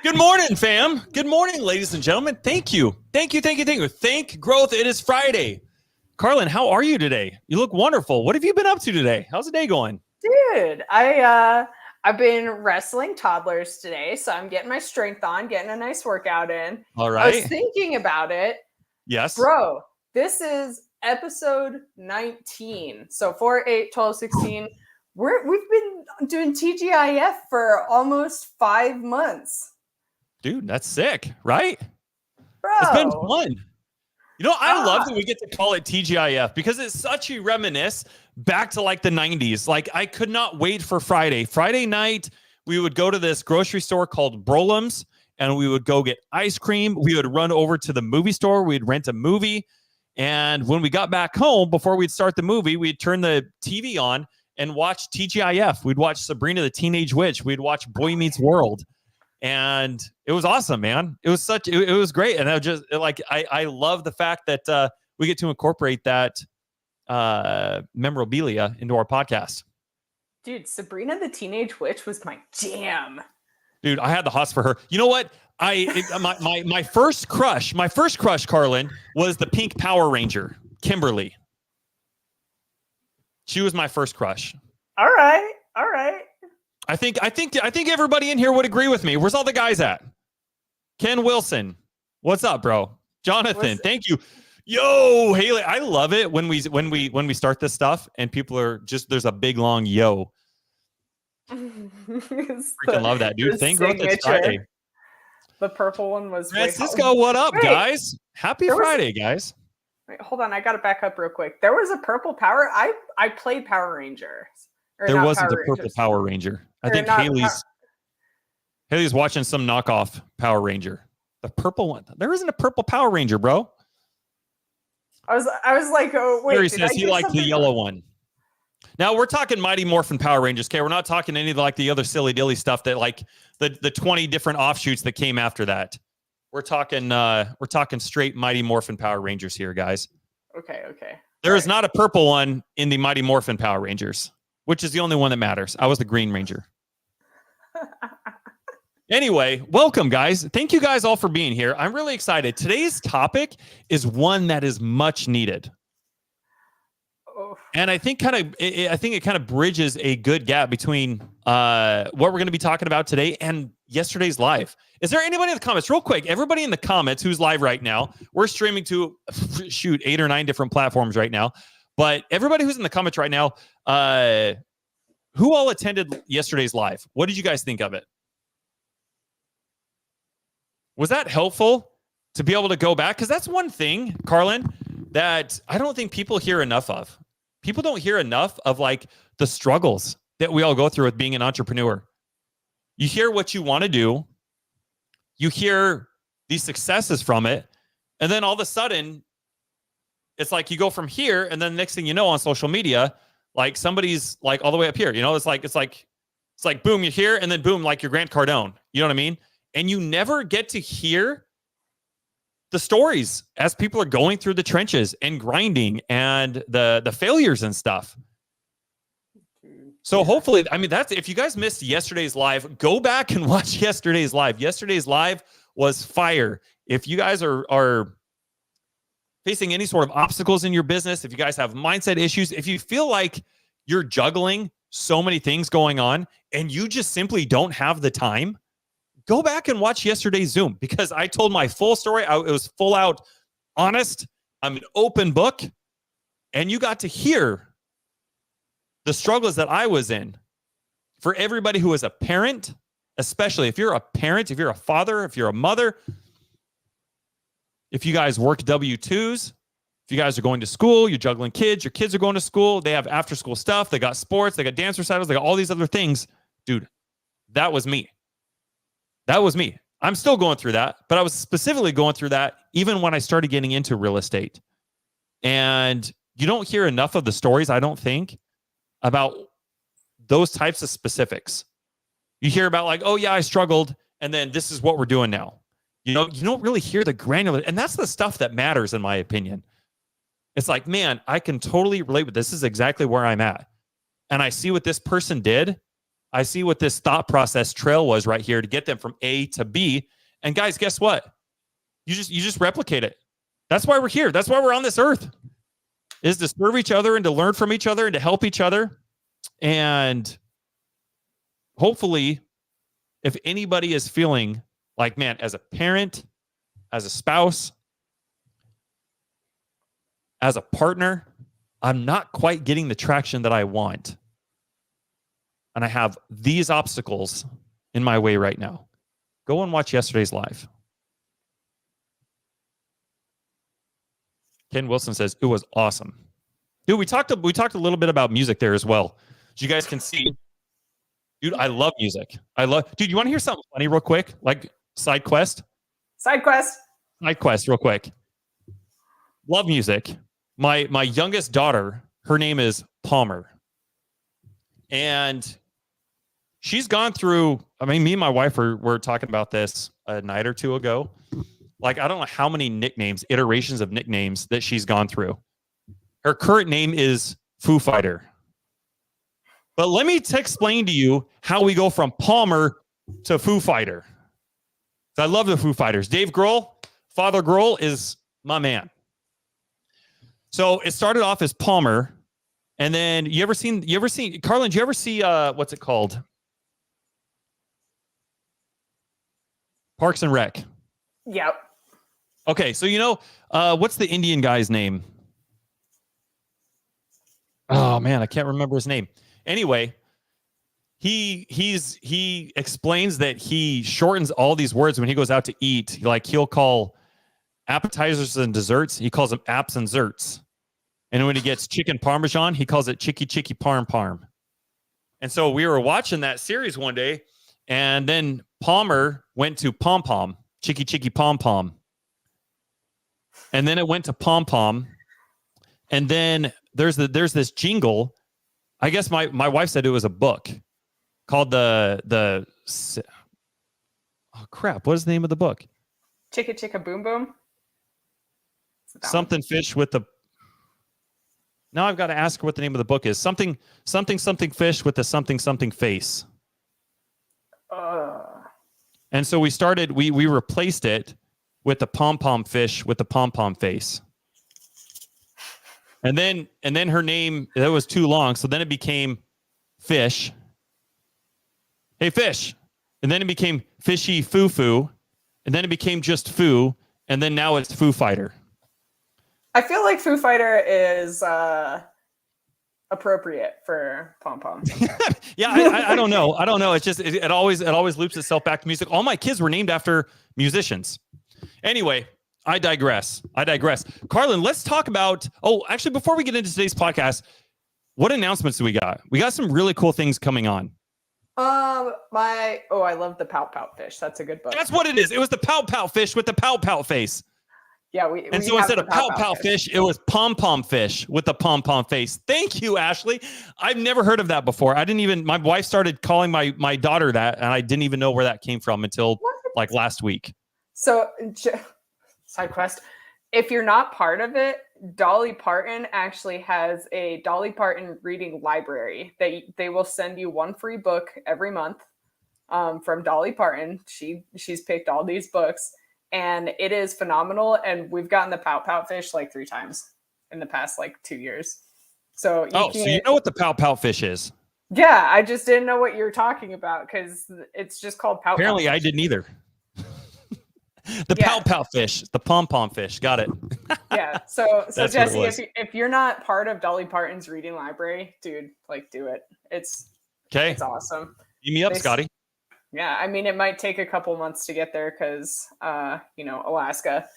Good morning, fam. Good morning, ladies and gentlemen. Thank you. Thank growth. It is Friday. Carlin, how are you today? You look wonderful. What have you been up to today? How's the day going? Dude, I've been wrestling toddlers today, so I'm getting my strength on, getting a nice workout in. All right. I was thinking about it. Yes. Bro, this is episode 19. So 4, 8, 12, 16. We've been doing TGIF for almost 5 months. Dude, that's sick, right? Bro. It's been fun. You know, I love that we get to call it TGIF because it's such a reminisce back to like the 90s. Like, I could not wait for Friday. Friday night, we would go to this grocery store called Brolam's and we would go get ice cream. We would run over to the movie store. We'd rent a movie. And when we got back home, before we'd start the movie, we'd turn the TV on and watch TGIF. We'd watch Sabrina the Teenage Witch. We'd watch Boy Meets World. And it was awesome, man. It was great. And I love the fact that we get to incorporate that memorabilia into our podcast. Dude, Sabrina the Teenage Witch was my jam. Dude, I had the hots for her. You know what? My first crush, Carlin, was the pink Power Ranger, Kimberly. She was my first crush. All right. I think everybody in here would agree with me. Where's all the guys at? Ken Wilson, what's up, bro? Jonathan, thank you. Yo, Haley, I love it when we start this stuff and people are just there's a big long yo. Freaking love that, dude. Thank growth. It's Friday. The purple one was Francisco. What up, guys? Happy Friday, guys. Wait, hold on, I gotta back up real quick. There was a purple Power. I played Power Rangers. There wasn't a purple Power Ranger. I think Haley's watching some knockoff Power Ranger. The purple one. There isn't a purple Power Ranger, bro. I was like, oh wait. Harry says he liked the yellow one. Now we're talking Mighty Morphin Power Rangers. Okay, we're not talking any of like the other silly dilly stuff that like the 20 different offshoots that came after that. We're talking straight Mighty Morphin Power Rangers here, guys. Okay. There is not a purple one in the Mighty Morphin Power Rangers, which is the only one that matters. I was the Green Ranger. Anyway, welcome, guys. Thank you guys all for being here. I'm really excited. Today's topic is one that is much needed. Oh. And I think it kind of bridges a good gap between what we're going to be talking about today and yesterday's live. Is there anybody in the comments? Real quick, everybody in the comments who's live right now. We're streaming to 8 or 9 different platforms right now. But everybody who's in the comments right now, who all attended yesterday's live? What did you guys think of it? Was that helpful to be able to go back? Because that's one thing, Carlin, that I don't think people hear enough of. People don't hear enough of like the struggles that we all go through with being an entrepreneur. You hear what you want to do. You hear these successes from it. And then all of a sudden, it's like you go from here, and then the next thing you know on social media, like somebody's like all the way up here. You know, it's like boom, you're here, and then boom, like you're Grant Cardone. You know what I mean? And you never get to hear the stories as people are going through the trenches and grinding and the failures and stuff. So hopefully, I mean, that's if you guys missed yesterday's live, go back and watch yesterday's live. Yesterday's live was fire. If you guys are facing any sort of obstacles in your business, if you guys have mindset issues, if you feel like you're juggling so many things going on and you just simply don't have the time, go back and watch yesterday's Zoom because I told my full story. It was full out honest. I'm an open book. And you got to hear the struggles that I was in. For everybody who is a parent, especially if you're a parent, if you're a father, if you're a mother, if you guys work W-2s, if you guys are going to school, you're juggling kids, your kids are going to school, they have after school stuff, they got sports, they got dance recitals, they got all these other things. Dude, that was me. That was me. I'm still going through that, but I was specifically going through that even when I started getting into real estate. And you don't hear enough of the stories, I don't think, about those types of specifics. You hear about like, oh yeah, I struggled, and then this is what we're doing now. You know, you don't really hear the granular, and that's the stuff that matters, in my opinion. It's like, man, I can totally relate with this. This is exactly where I'm at. And I see what this person did. I see what this thought process trail was right here to get them from A to B. And guys, guess what? You just replicate it. That's why we're here. That's why we're on this earth, is to serve each other and to learn from each other and to help each other. And hopefully, if anybody is feeling like, man, as a parent, as a spouse, as a partner, I'm not quite getting the traction that I want. And I have these obstacles in my way right now. Go and watch yesterday's live. Ken Wilson says, it was awesome. Dude, we talked a little bit about music there as well. As you guys can see, dude, I love music. Dude, you want to hear something funny real quick? Like side quest? Side quest Real quick. Love music. My youngest daughter, her name is Palmer. And she's gone through, I mean, me and my wife were talking about this a night or two ago. Like, I don't know how many nicknames, iterations of nicknames that she's gone through. Her current name is Foo Fighter. But let me explain to you how we go from Palmer to Foo Fighter. I love the Foo Fighters. Dave Grohl, Father Grohl is my man. So it started off as Palmer. And then you ever seen, Carlin, did you ever see, what's it called? Parks and Rec. Yep. Okay, so you know, what's the Indian guy's name? Oh man, I can't remember his name. Anyway, he explains that he shortens all these words when he goes out to eat. Like he'll call appetizers and desserts, he calls them apps and zerts. And when he gets chicken parmesan, he calls it chicky parm. And so we were watching that series one day, and then Palmer went to pom pom, chicky pom pom. And then it went to pom pom. And then there's this jingle. I guess my wife said it was a book called oh crap, what is the name of the book? Chicka Boom Boom. Something fish with the. Now I've got to ask her what the name of the book is. Something fish with the something face. And so we replaced it with the pom fish with the pom face. And then her name, that was too long, so then it became Fish. Hey, Fish. And then it became Fishy Foo. And then it became just Foo. And then now it's Foo Fighter. I feel like Foo Fighter is appropriate for pom pom. Yeah, I don't know. I don't know. It's just it always loops itself back to music. All my kids were named after musicians. Anyway, I digress. Carlin, let's talk about. Oh, actually, before we get into today's podcast, what announcements do we got? We got some really cool things coming on. I love the Pout Pout Fish. That's a good book. That's what it is. It was the Pout Pout Fish with the Pout face. Yeah, so instead of Pout fish, it was pom fish with the pom face. Thank you, Ashley. I've never heard of that before. My wife started calling my daughter that, and I didn't even know where that came from until like last week. So, side quest. If you're not part of it, Dolly Parton actually has a Dolly Parton reading library. They will send you one free book every month from Dolly Parton. She's picked all these books. And it is phenomenal. And we've gotten the Pout Pout Fish like 3 times in the past like 2 years. So you know what the Pout Fish is? Yeah, I just didn't know what you were talking about because it's just called Pout. Apparently, Pout I didn't either. The Yeah. pow pow fish, the pom pom fish. Got it. Yeah. So That's what it Jesse, was. if you're not part of Dolly Parton's reading library, dude, like do it. It's Okay. awesome. Beam me up, They- Scotty. Yeah, I mean, it might take a couple months to get there because, Alaska.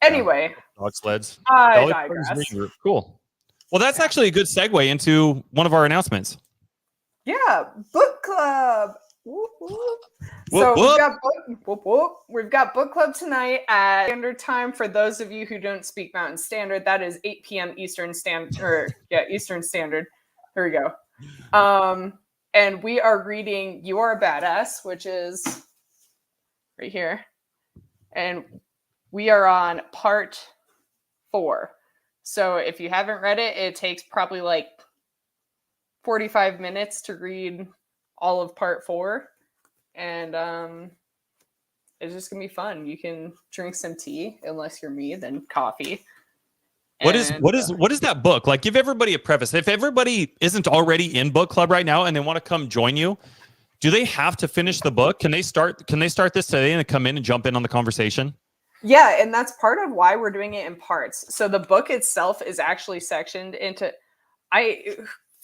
Anyway, Dog sleds. I Dolly Parton's digress. reading group. Cool. Well, that's actually a good segue into one of our announcements. Yeah, book club. Whoop, whoop. Whoop, whoop. We've got book club tonight at standard time. For those of you who don't speak Mountain Standard, that is 8 p.m. Eastern Standard. Eastern Standard. Here we go. And we are reading "You Are a Badass," which is right here, and we are on part 4. So if you haven't read it, it takes probably like 45 minutes to read all of part 4. And it's just gonna be fun. You can drink some tea, unless you're me, then coffee. What is that book? Like, give everybody a preface. If everybody isn't already in book club right now and they want to come join you, do they have to finish the book? Can they start this today and come in and jump in on the conversation? Yeah, and that's part of why we're doing it in parts. So the book itself is actually sectioned into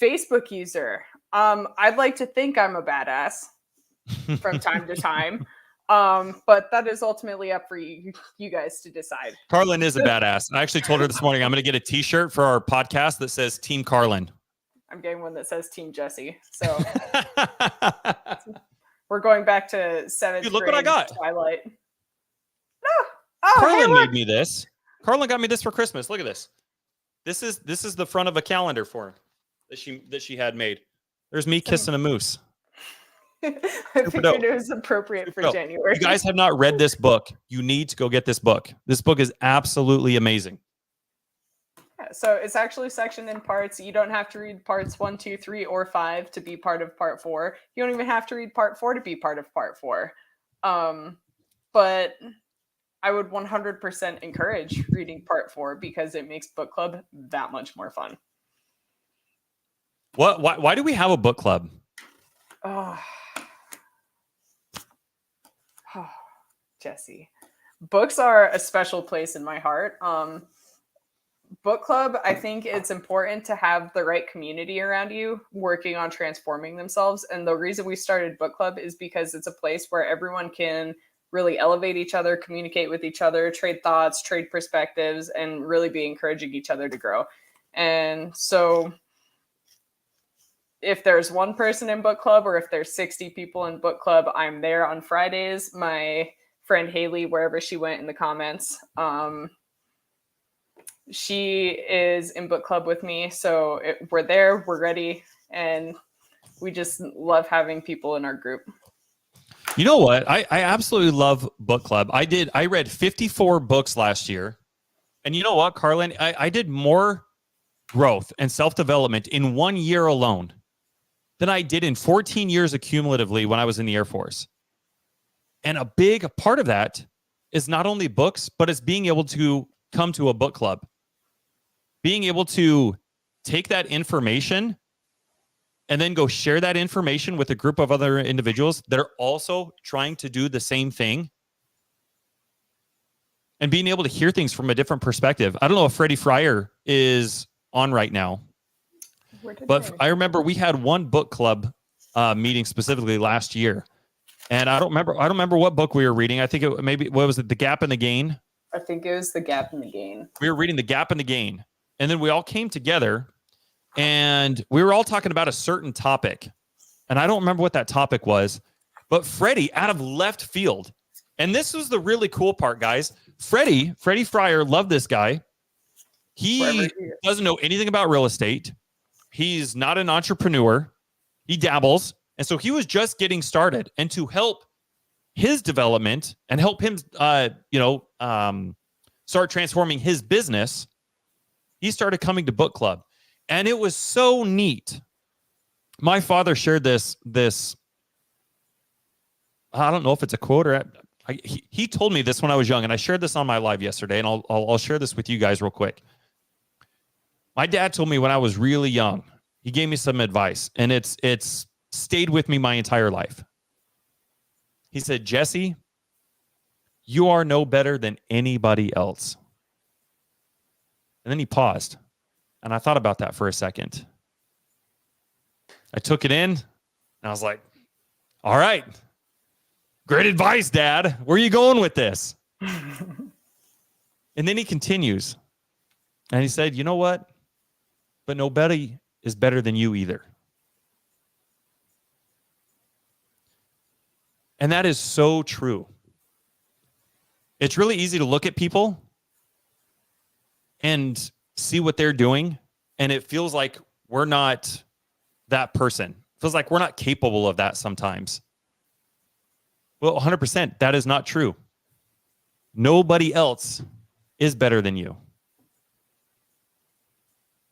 Facebook user. I'd like to think I'm a badass from time to time. But that is ultimately up for you guys to decide. Carlin is a badass. I actually told her this morning I'm going to get a t-shirt for our podcast that says Team Carlin. I'm getting one that says Team Jesse. So we're going back to 7th Dude, look grade what I got. Twilight. No. Oh, Carlin hey, made me this. Carlin got me this for Christmas. Look at this. This is the front of a calendar for her that she had made. There's me kissing a moose. I figured it was appropriate for January. You guys have not read this book. You need to go get this book. This book is absolutely amazing. Yeah, so it's actually sectioned in parts. You don't have to read parts 1, 2, 3, or 5 to be part of part 4. You don't even have to read part 4 to be part of part 4. But I would 100% encourage reading part 4 because it makes book club that much more fun. Why do we have a book club? Oh, Jesse. Books are a special place in my heart. Book club, I think it's important to have the right community around you working on transforming themselves. And the reason we started book club is because it's a place where everyone can really elevate each other, communicate with each other, trade thoughts, trade perspectives, and really be encouraging each other to grow. And so if there's one person in book club or if there's 60 people in book club, I'm there on Fridays. My friend Haley, wherever she went in the comments, she is in book club with me. So we're there, we're ready, and we just love having people in our group. You know what? I absolutely love book club. I read 54 books last year. And you know what, Carlin? I did more growth and self-development in 1 year alone than I did in 14 years accumulatively when I was in the Air Force. And a big part of that is not only books, but it's being able to come to a book club. Being able to take that information and then go share that information with a group of other individuals that are also trying to do the same thing. And being able to hear things from a different perspective. I don't know if Freddie Fryer is on right now. But I remember we had one book club meeting specifically last year, and I don't remember what book we were reading. I think what was it? The Gap and the Gain. I think it was The Gap and the Gain. We were reading The Gap and the Gain, and then we all came together, and we were all talking about a certain topic, and I don't remember what that topic was. But Freddie, out of left field, and this was the really cool part, guys. Freddie Fryer, loved this guy. He doesn't know anything about real estate. He's not an entrepreneur. He dabbles. And so he was just getting started. And to help his development and help him, start transforming his business, he started coming to book club. And it was so neat. My father shared this, I don't know if it's a quote or he told me this when I was young, and I shared this on my live yesterday, and I'll share this with you guys real quick. My dad told me when I was really young, he gave me some advice, and it's stayed with me my entire life. He said, Jesse, You are no better than anybody else. And then he paused. And I thought about that for a second. I took it in and I was like, all right, great advice, Dad. Where are you going with this? And then he continues. And he said, you know what? But nobody is better than you either. And that is so true. It's really easy to look at people and see what they're doing, and it feels like we're not that person. It feels like we're not capable of that sometimes. Well, 100%, that is not true. Nobody else is better than you.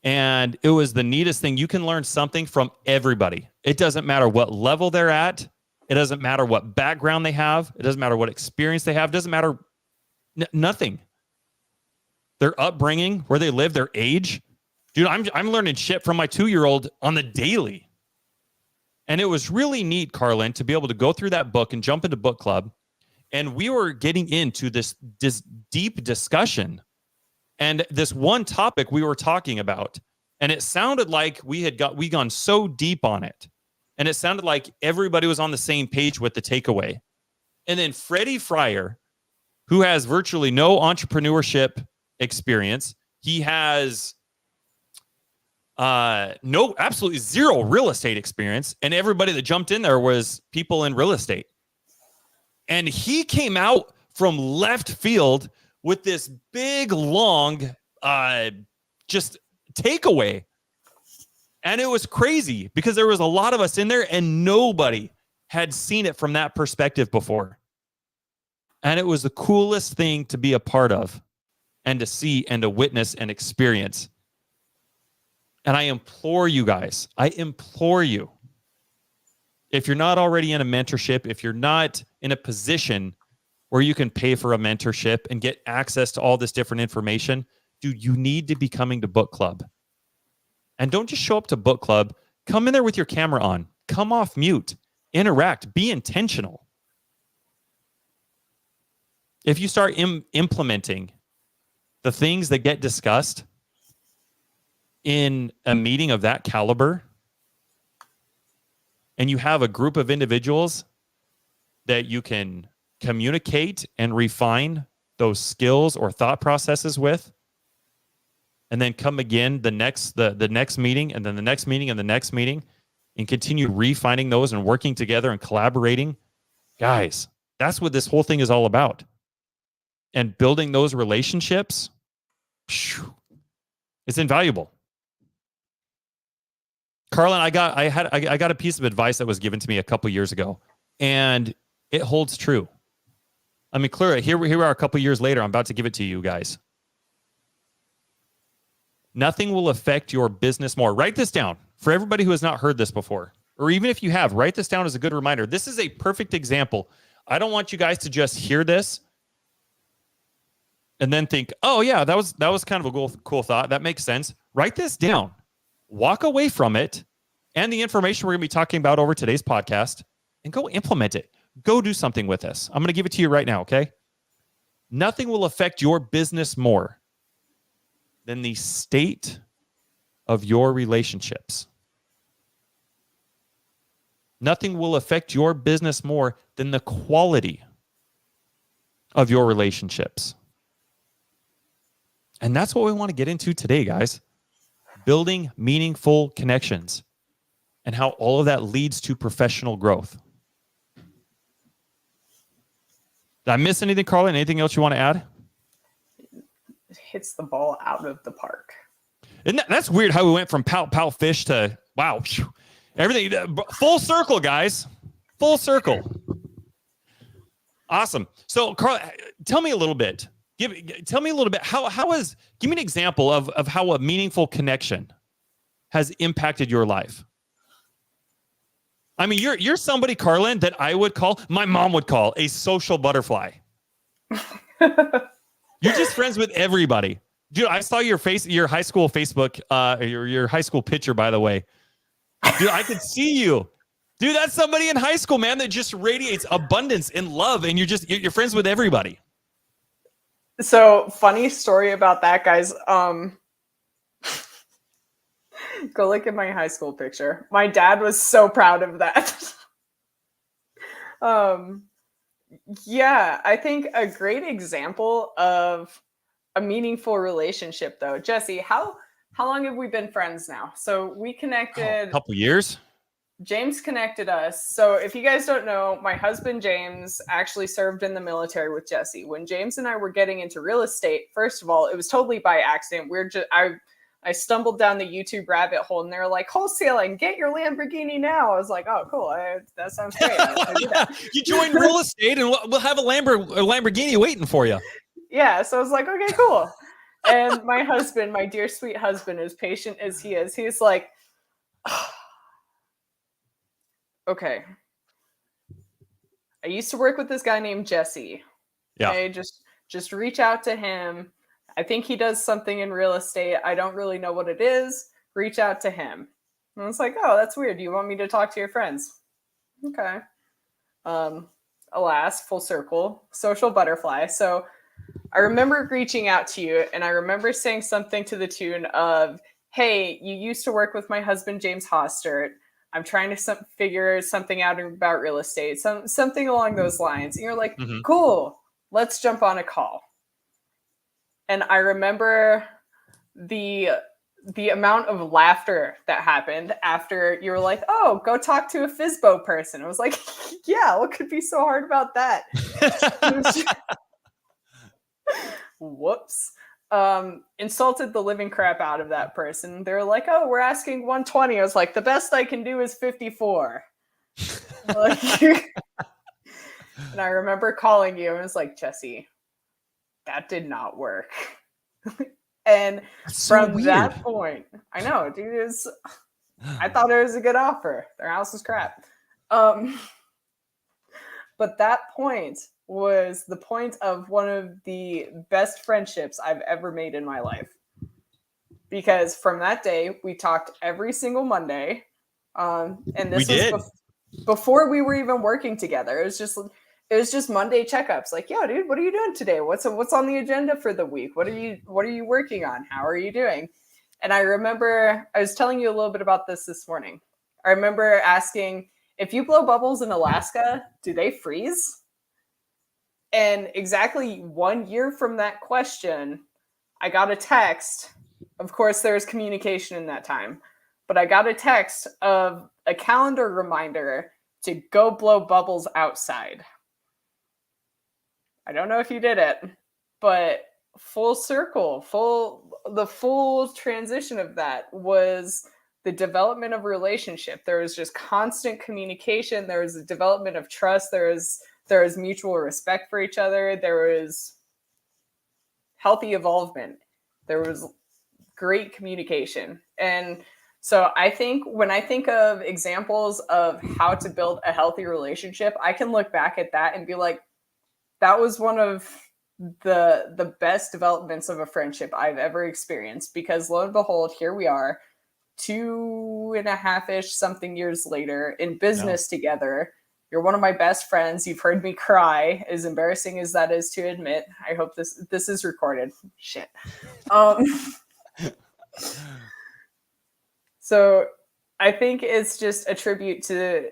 And it was the neatest thing. You can learn something from everybody. It doesn't matter what level they're at. It doesn't matter what background they have. It doesn't matter what experience they have. It doesn't matter nothing. Their upbringing, where they live, their age. Dude, I'm learning shit from my 2-year-old on the daily. And it was really neat, Carlin, to be able to go through that book and jump into book club. And we were getting into this deep discussion. And this one topic we were talking about, and it sounded like we gone so deep on it. And it sounded like everybody was on the same page with the takeaway. And then Freddie Fryer, who has virtually no entrepreneurship experience, he has absolutely zero real estate experience. And everybody that jumped in there was people in real estate. And he came out from left field with this big, long, just takeaway. And it was crazy because there was a lot of us in there and nobody had seen it from that perspective before. And it was the coolest thing to be a part of and to see and to witness and experience. And I implore you guys, if you're not already in a mentorship, if you're not in a position where you can pay for a mentorship and get access to all this different information, dude, you need to be coming to book club. And don't just show up to book club. Come in there with your camera on. Come off mute. Interact. Be intentional. If you start implementing the things that get discussed in a meeting of that caliber, and you have a group of individuals that you can communicate and refine those skills or thought processes with, and then come again the next meeting, and then the next meeting and the next meeting, and continue refining those and working together and collaborating. Guys, that's what this whole thing is all about. And building those relationships, it's invaluable. Carlin, I got a piece of advice that was given to me a couple years ago, and it holds true. I mean, clearly, here we are a couple years later. I'm about to give it to you guys. Nothing will affect your business more. Write this down for everybody who has not heard this before, or even if you have, write this down as a good reminder. This is a perfect example. I don't want you guys to just hear this and then think, oh yeah, that was kind of a cool thought. That makes sense. Write this down. Walk away from it and the information we're going to be talking about over today's podcast and go implement it. Go do something with this. I'm going to give it to you right now, okay? Nothing will affect your business more than the state of your relationships. Nothing will affect your business more than the quality of your relationships. And that's what we want to get into today, guys. Building meaningful connections and how all of that leads to professional growth. Did I miss anything, Carlin? Anything else you want to add? It hits the ball out of the park. And that's weird how we went from pout fish to wow. Everything full circle, guys. Full circle. Awesome. So, Carl, tell me a little bit. Tell me a little bit. Give me an example of how a meaningful connection has impacted your life. I mean, you're somebody, Carlin, that I would call, my mom would call a social butterfly. You're just friends with everybody. Dude, I saw your high school Facebook, your high school picture, by the way. Dude, I could see you Dude, that's somebody in high school, man, that just radiates abundance and love, and you're friends with everybody. So, funny story about that, guys. Go look at my high school picture. My dad was so proud of that. Yeah, I think a great example of a meaningful relationship, though. Jesse, how long have we been friends now? So we Oh, connected. a couple years. James connected us. So if you guys don't know, my husband James actually served in the military with Jesse. When James and I were getting into real estate, first of all, it was totally by accident. I stumbled down the YouTube rabbit hole, and they're like, wholesaling, get your Lamborghini now. I was like, oh, cool. That sounds great. You join real estate, and we'll have a Lamborghini waiting for you. Yeah. So I was like, okay, cool. And my husband, my dear sweet husband, as patient as he is, he's like, okay. I used to work with this guy named Jesse. Yeah. Okay, just reach out to him. I think he does something in real estate. I don't really know what it is. Reach out to him. And I was like, oh, that's weird. Do you want me to talk to your friends? Okay. Alas, full circle, social butterfly. So I remember reaching out to you, and I remember saying something to the tune of, hey, you used to work with my husband, James Hostert. I'm trying to figure something out about real estate, something along those lines. And you're like, cool, let's jump on a call. And I remember the amount of laughter that happened after you were like, oh, go talk to a FSBO person. I was like, yeah, what could be so hard about that? Whoops. Insulted the living crap out of that person. They're like, oh, we're asking 120. I was like, the best I can do is 54. And I remember calling you and I was like, Jesse, that did not work. And from that point, I know, dude, I thought it was a good offer. Their house is crap. But that point was the point of one of the best friendships I've ever made in my life. Because from that day, we talked every single Monday. And this was before we were even working together. It was just Monday checkups. Like, yo, dude, what are you doing today? What's on the agenda for the week? What are you working on? How are you doing? And I remember I was telling you a little bit about this morning. I remember asking, if you blow bubbles in Alaska, do they freeze? And exactly 1 year from that question, I got a text. Of course, there was communication in that time, but I got a text of a calendar reminder to go blow bubbles outside. I don't know if you did it, but full circle, the full transition of that was the development of a relationship. There was just constant communication. There was a development of trust. There was mutual respect for each other. There was healthy involvement. There was great communication. And so I think when I think of examples of how to build a healthy relationship, I can look back at that and be like, that was one of the best developments of a friendship I've ever experienced, because lo and behold, here we are 2.5-ish something years later in business together. You're one of my best friends. You've heard me cry, as embarrassing as that is to admit. I hope this is recorded. Shit. So I think it's just a tribute to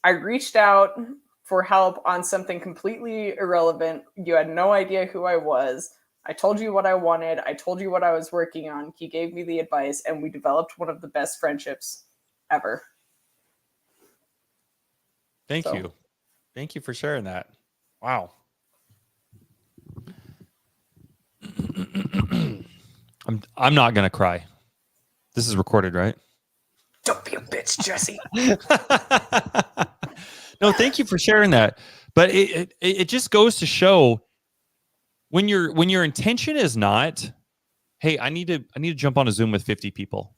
I reached out for help on something completely irrelevant. You had no idea who I was. I told you what I wanted. I told you what I was working on. You gave me the advice, and we developed one of the best friendships ever. Thank you. Thank you for sharing that. Wow. I'm not going to cry. This is recorded, right? Don't be a bitch, Jesse. No, thank you for sharing that. But it just goes to show when your intention is not, hey, I need to jump on a Zoom with 50 people,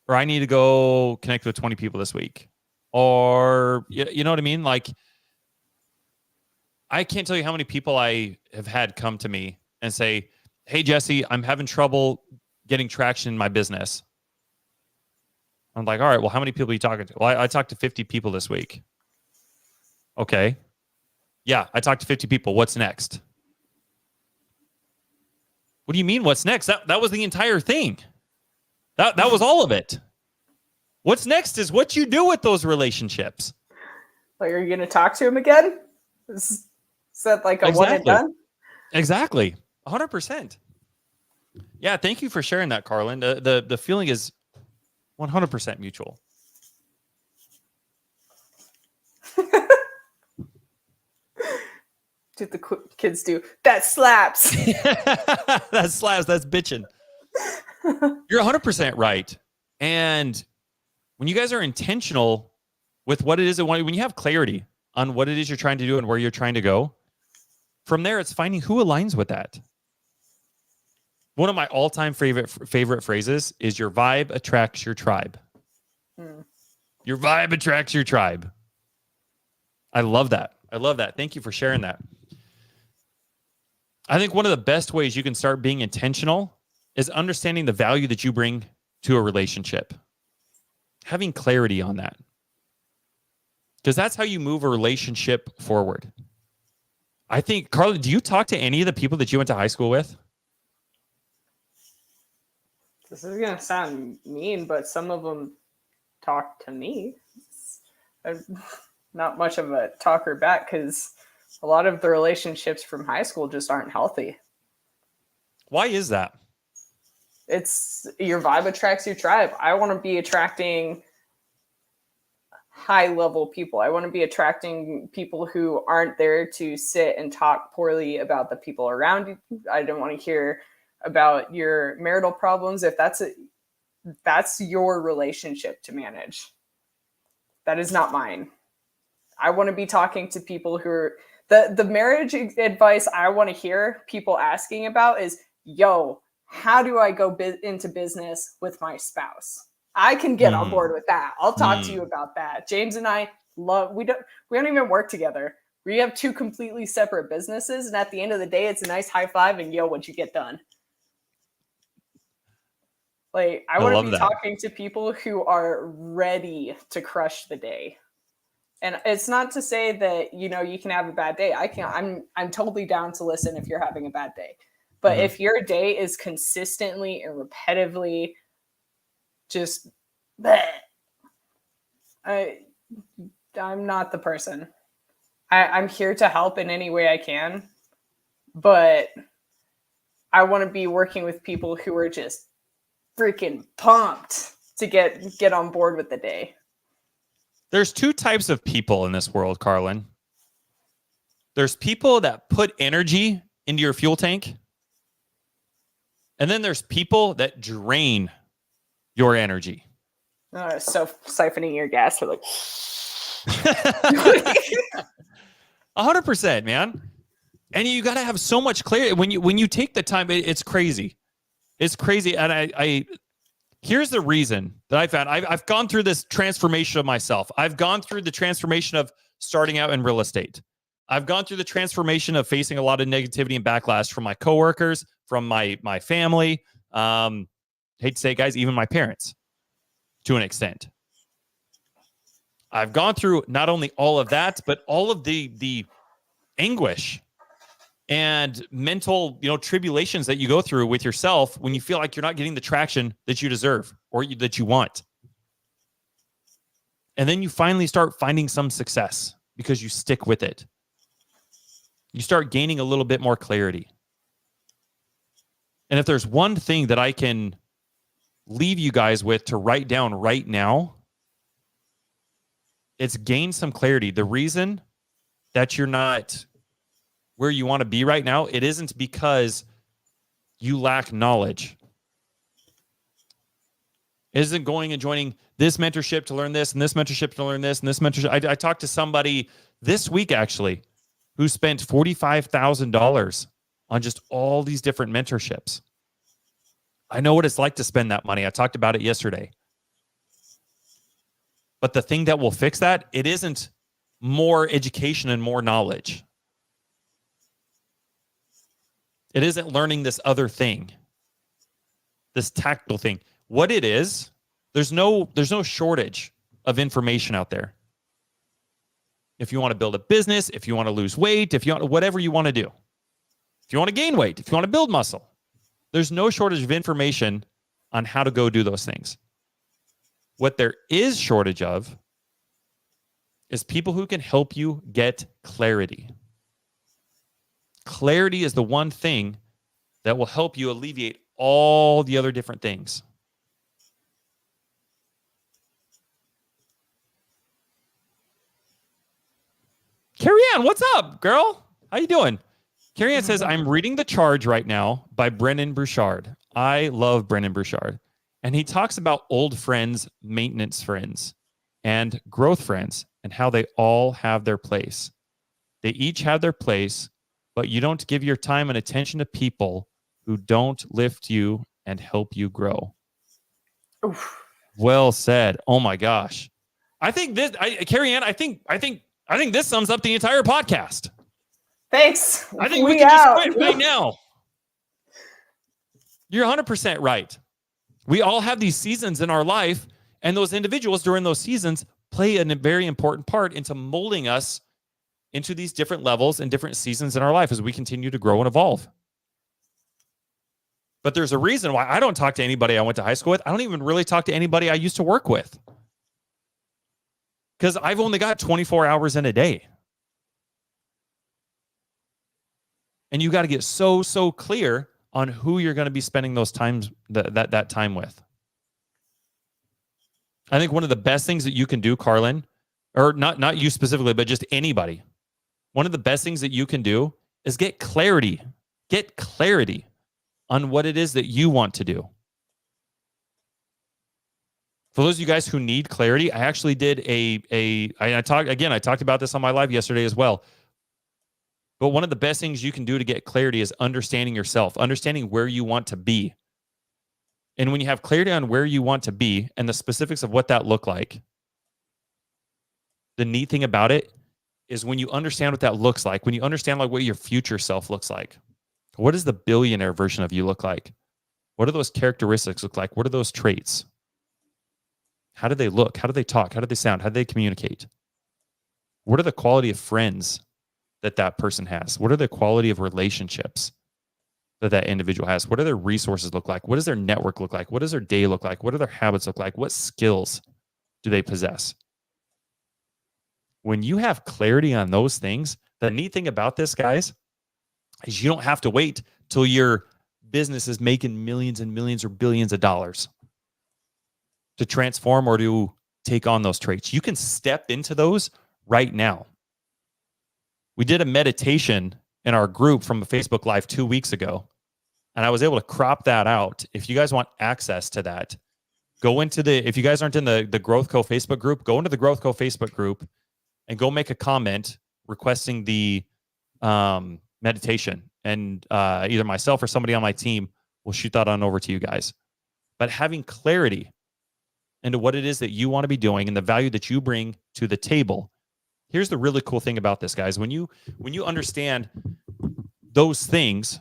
or I need to go connect with 20 people this week, or you know what I mean? Like, I can't tell you how many people I have had come to me and say, hey, Jesse, I'm having trouble getting traction in my business. I'm like, all right, well, how many people are you talking to? Well, I talked to 50 people this week. Okay. Yeah, I talked to 50 people. What's next? What do you mean, what's next? That was the entire thing. That was all of it. What's next is what you do with those relationships. Like, are you going to talk to him again? Is that like a one and done? Exactly. 100%. Yeah, thank you for sharing that, Carlin. The feeling is 100% mutual. Did the kids do? That slaps. That slaps. That's bitching. You're 100% right. And when you guys are intentional with what it is, when you have clarity on what it is you're trying to do and where you're trying to go, from there, it's finding who aligns with that. One of my all-time favorite phrases is your vibe attracts your tribe. Your vibe attracts your tribe. I love that. I love that. Thank you for sharing that. I think one of the best ways you can start being intentional is understanding the value that you bring to a relationship. Having clarity on that. Because that's how you move a relationship forward. I think, Carla, do you talk to any of the people that you went to high school with? This is going to sound mean, but some of them talk to me. I'm not much of a talker back because a lot of the relationships from high school just aren't healthy. Why is that? It's your vibe attracts your tribe. I want to be attracting high level people. I want to be attracting people who aren't there to sit and talk poorly about the people around you. I don't want to hear about your marital problems. If that's your relationship to manage. That is not mine. I want to be talking to people who are the marriage advice I want to hear people asking about is, yo, how do I go into business with my spouse? I can get on board with that. I'll talk to you about that. James and I we don't even work together. We have two completely separate businesses, and at the end of the day, it's a nice high five and yo, what'd you get done? Like, I want to be talking to people who are ready to crush the day. And it's not to say that, you can have a bad day. I'm totally down to listen if you're having a bad day. But if your day is consistently and repetitively just bleh, I'm not the person. I'm here to help in any way I can, but I want to be working with people who are just freaking pumped to get on board with the day. There's two types of people in this world, Carlin. There's people that put energy into your fuel tank, and then there's people that drain your energy. So siphoning your gas for like 100%, man. And you got to have so much clarity when you take the time. It's crazy. It's crazy. And I here's the reason that I found. I've gone through this transformation of myself. I've gone through the transformation of starting out in real estate. I've gone through the transformation of facing a lot of negativity and backlash from my coworkers, from my family. Hate to say it, guys, even my parents, to an extent. I've gone through not only all of that, but all of the anguish and mental, tribulations that you go through with yourself when you feel like you're not getting the traction that you deserve or that you want. And then you finally start finding some success because you stick with it. You start gaining a little bit more clarity. And if there's one thing that I can leave you guys with to write down right now, it's gain some clarity. The reason that you're not where you want to be right now, it isn't because you lack knowledge. It isn't going and joining this mentorship to learn this and this mentorship to learn this and this mentorship. I talked to somebody this week, actually, who spent $45,000 on just all these different mentorships. I know what it's like to spend that money. I talked about it yesterday. But the thing that will fix that, it isn't more education and more knowledge. It isn't learning this other thing, this tactical thing. What it is There's no shortage of information out there. If you want to build a business, if you want to lose weight, if you want whatever you want to do, if you want to gain weight, if you want to build muscle, there's no shortage of information on how to go do those things. What there is shortage of is people who can help you get clarity. Clarity is the one thing that will help you alleviate all the other different things. Carrie Ann, what's up, girl? How you doing? Carrie Ann says, I'm reading The Charge right now by Brendon Burchard. I love Brendon Burchard. And he talks about old friends, maintenance friends, and growth friends, and how they all have their place. They each have their place, but you don't give your time and attention to people who don't lift you and help you grow. Oof. Well said. Oh my gosh. I think this, Carrie Ann, I think this sums up the entire podcast. Thanks. I think we can just quit right now. You're 100% right. We all have these seasons in our life, and those individuals during those seasons play a very important part into molding us into these different levels and different seasons in our life as we continue to grow and evolve. But there's a reason why I don't talk to anybody I went to high school with. I don't even really talk to anybody I used to work with, because I've only got 24 hours in a day. And you got to get so clear on who you're going to be spending those times that time with. I think one of the best things that you can do, Carlin, or not you specifically, but just anybody, one of the best things that you can do is get clarity. Get clarity on what it is that you want to do. For those of you guys who need clarity, I actually did I talked about this on my live yesterday as well. But one of the best things you can do to get clarity is understanding yourself, understanding where you want to be. And when you have clarity on where you want to be and the specifics of what that look like, the neat thing about it is when you understand what that looks like, when you understand like what your future self looks like, what does the billionaire version of you look like? What do those characteristics look like? What are those traits? How do they look? How do they talk? How do they sound? How do they communicate? What are the quality of friends that person has? What are the quality of relationships that individual has? What do their resources look like? What does their network look like? What does their day look like? What do their habits look like? What skills do they possess? When you have clarity on those things, the neat thing about this, guys, is you don't have to wait till your business is making millions and millions or billions of dollars to transform or to take on those traits. You can step into those right now. We did a meditation in our group from a Facebook Live 2 weeks ago, and I was able to crop that out. If you guys want access to that, if you guys aren't in the Growth Co Facebook group, go into the Growth Co Facebook group and go make a comment requesting the meditation. And either myself or somebody on my team will shoot that on over to you guys. But having clarity into what it is that you want to be doing and the value that you bring to the table. Here's the really cool thing about this, guys. When you understand those things,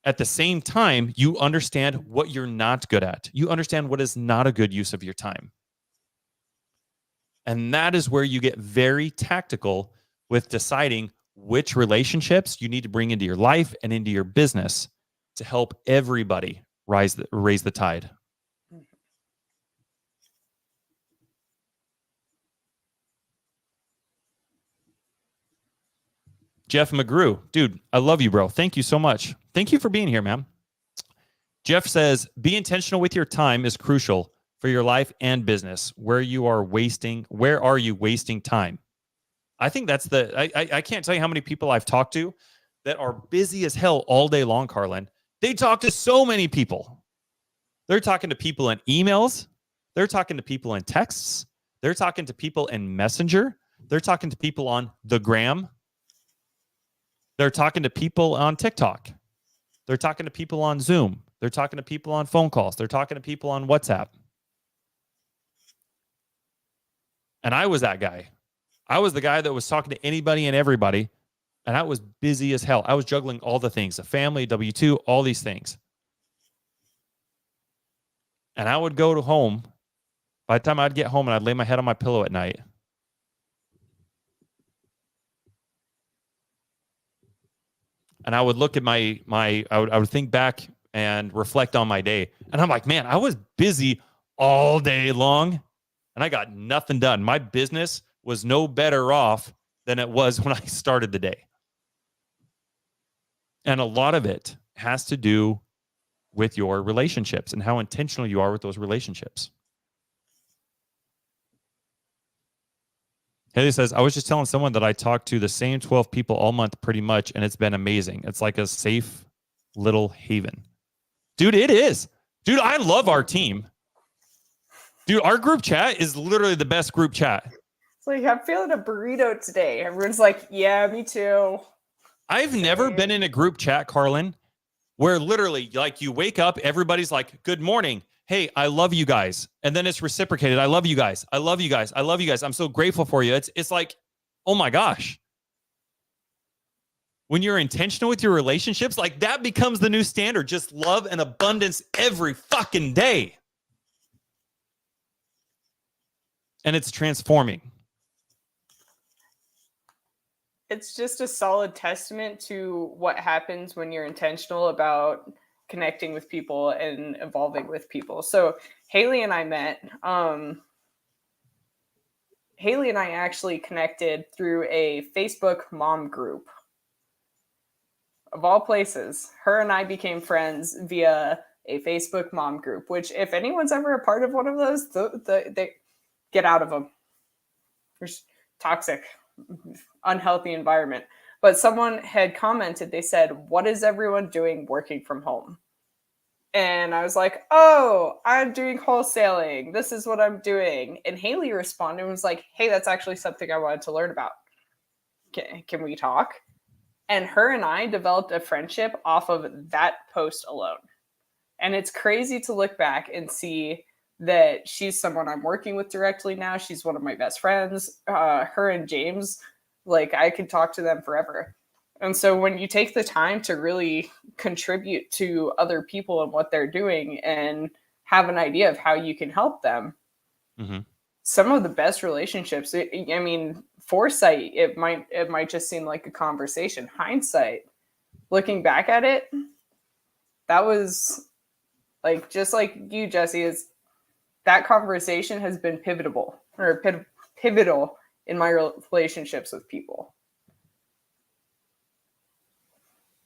at the same time, you understand what you're not good at. You understand what is not a good use of your time. And that is where you get very tactical with deciding which relationships you need to bring into your life and into your business to help everybody raise the tide. Jeff McGrew, dude, I love you, bro. Thank you so much. Thank you for being here, man. Jeff says, be intentional with your time is crucial for your life and business. Where are you wasting time? I think that's I can't tell you how many people I've talked to that are busy as hell all day long, Carlin. They talk to so many people. They're talking to people in emails. They're talking to people in texts. They're talking to people in Messenger. They're talking to people on the gram. They're talking to people on TikTok. They're talking to people on Zoom. They're talking to people on phone calls. They're talking to people on WhatsApp. And I was that guy. I was the guy that was talking to anybody and everybody, and I was busy as hell. I was juggling all the things, the family, W-2, all these things. And I would go to home By the time I'd get home and I'd lay my head on my pillow at night, and I would look at I would think back and reflect on my day. And I'm like, man, I was busy all day long and I got nothing done. My business was no better off than it was when I started the day. And a lot of it has to do with your relationships and how intentional you are with those relationships. Haley says, I was just telling someone that I talked to the same 12 people all month pretty much, and it's been amazing. It's like a safe little haven. Dude, it is. Dude, I love our team. Dude, our group chat is literally the best group chat. It's like, I'm feeling a burrito today. Everyone's like, yeah, me too. I've never been in a group chat, Carlin, where literally, like, you wake up, everybody's like, good morning. Hey, I love you guys. And then it's reciprocated. I love you guys. I love you guys. I love you guys. I'm so grateful for you. It's like, oh my gosh. When you're intentional with your relationships, like that becomes the new standard. Just love and abundance every fucking day. And it's transforming. It's just a solid testament to what happens when you're intentional about connecting with people and evolving with people. So Haley and I met. Haley and I actually connected through a Facebook mom group. Of all places, her and I became friends via a Facebook mom group, which if anyone's ever a part of one of those, they get out of them. There's toxic, unhealthy environment. But someone had commented, they said, what is everyone doing working from home? And I was like, oh, I'm doing wholesaling. This is what I'm doing. And Haley responded and was like, hey, that's actually something I wanted to learn about. Can we talk? And her and I developed a friendship off of that post alone. And it's crazy to look back and see that she's someone I'm working with directly now. She's one of my best friends. Her and James, like, I could talk to them forever. And so when you take the time to really contribute to other people and what they're doing and have an idea of how you can help them, some of the best relationships, I mean, foresight, it might just seem like a conversation. Hindsight, looking back at it, that was like, just like you, Jesse, is that conversation has been pivotal in my relationships with people.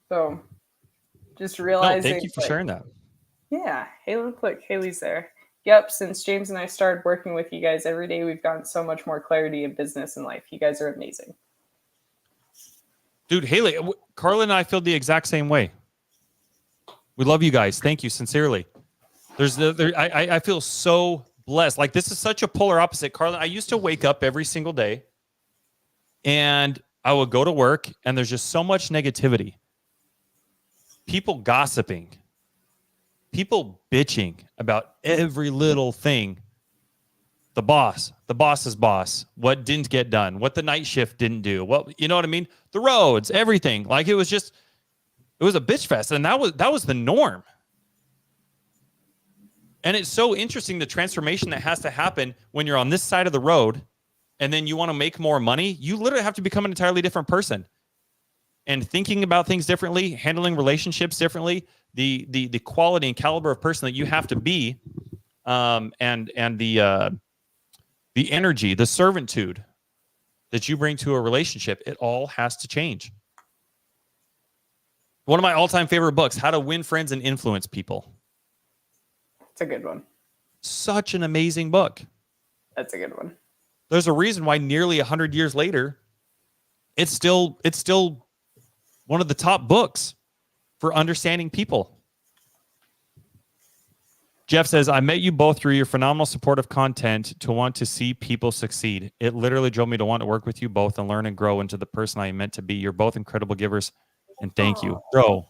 So just realizing. Thank you for sharing that. Yeah. Haley, look, Haley's there. Yep. Since James and I started working with you guys every day, we've gotten so much more clarity in business and life. You guys are amazing. Dude, Haley, Carla and I feel the exact same way. We love you guys. Thank you. Sincerely. I feel so blessed. Like, this is such a polar opposite. Carla, I used to wake up every single day and I would go to work and there's just so much negativity. People gossiping, people bitching about every little thing. The boss's boss, what didn't get done, what the night shift didn't do, what, you know what I mean? The roads, everything. Like, it was a bitch fest. And that was the norm. And it's so interesting, the transformation that has to happen when you're on this side of the road and then you want to make more money. You literally have to become an entirely different person. And thinking about things differently, handling relationships differently, the quality and caliber of person that you have to be, and the energy, the servitude that you bring to a relationship, it all has to change. One of my all-time favorite books, How to Win Friends and Influence People. It's a good one. Such an amazing book. That's a good one. There's a reason why nearly 100 years later, it's still one of the top books for understanding people. Jeff says, I met you both through your phenomenal supportive content to want to see people succeed. It literally drove me to want to work with you both and learn and grow into the person I am meant to be. You're both incredible givers. And thank you. Joe.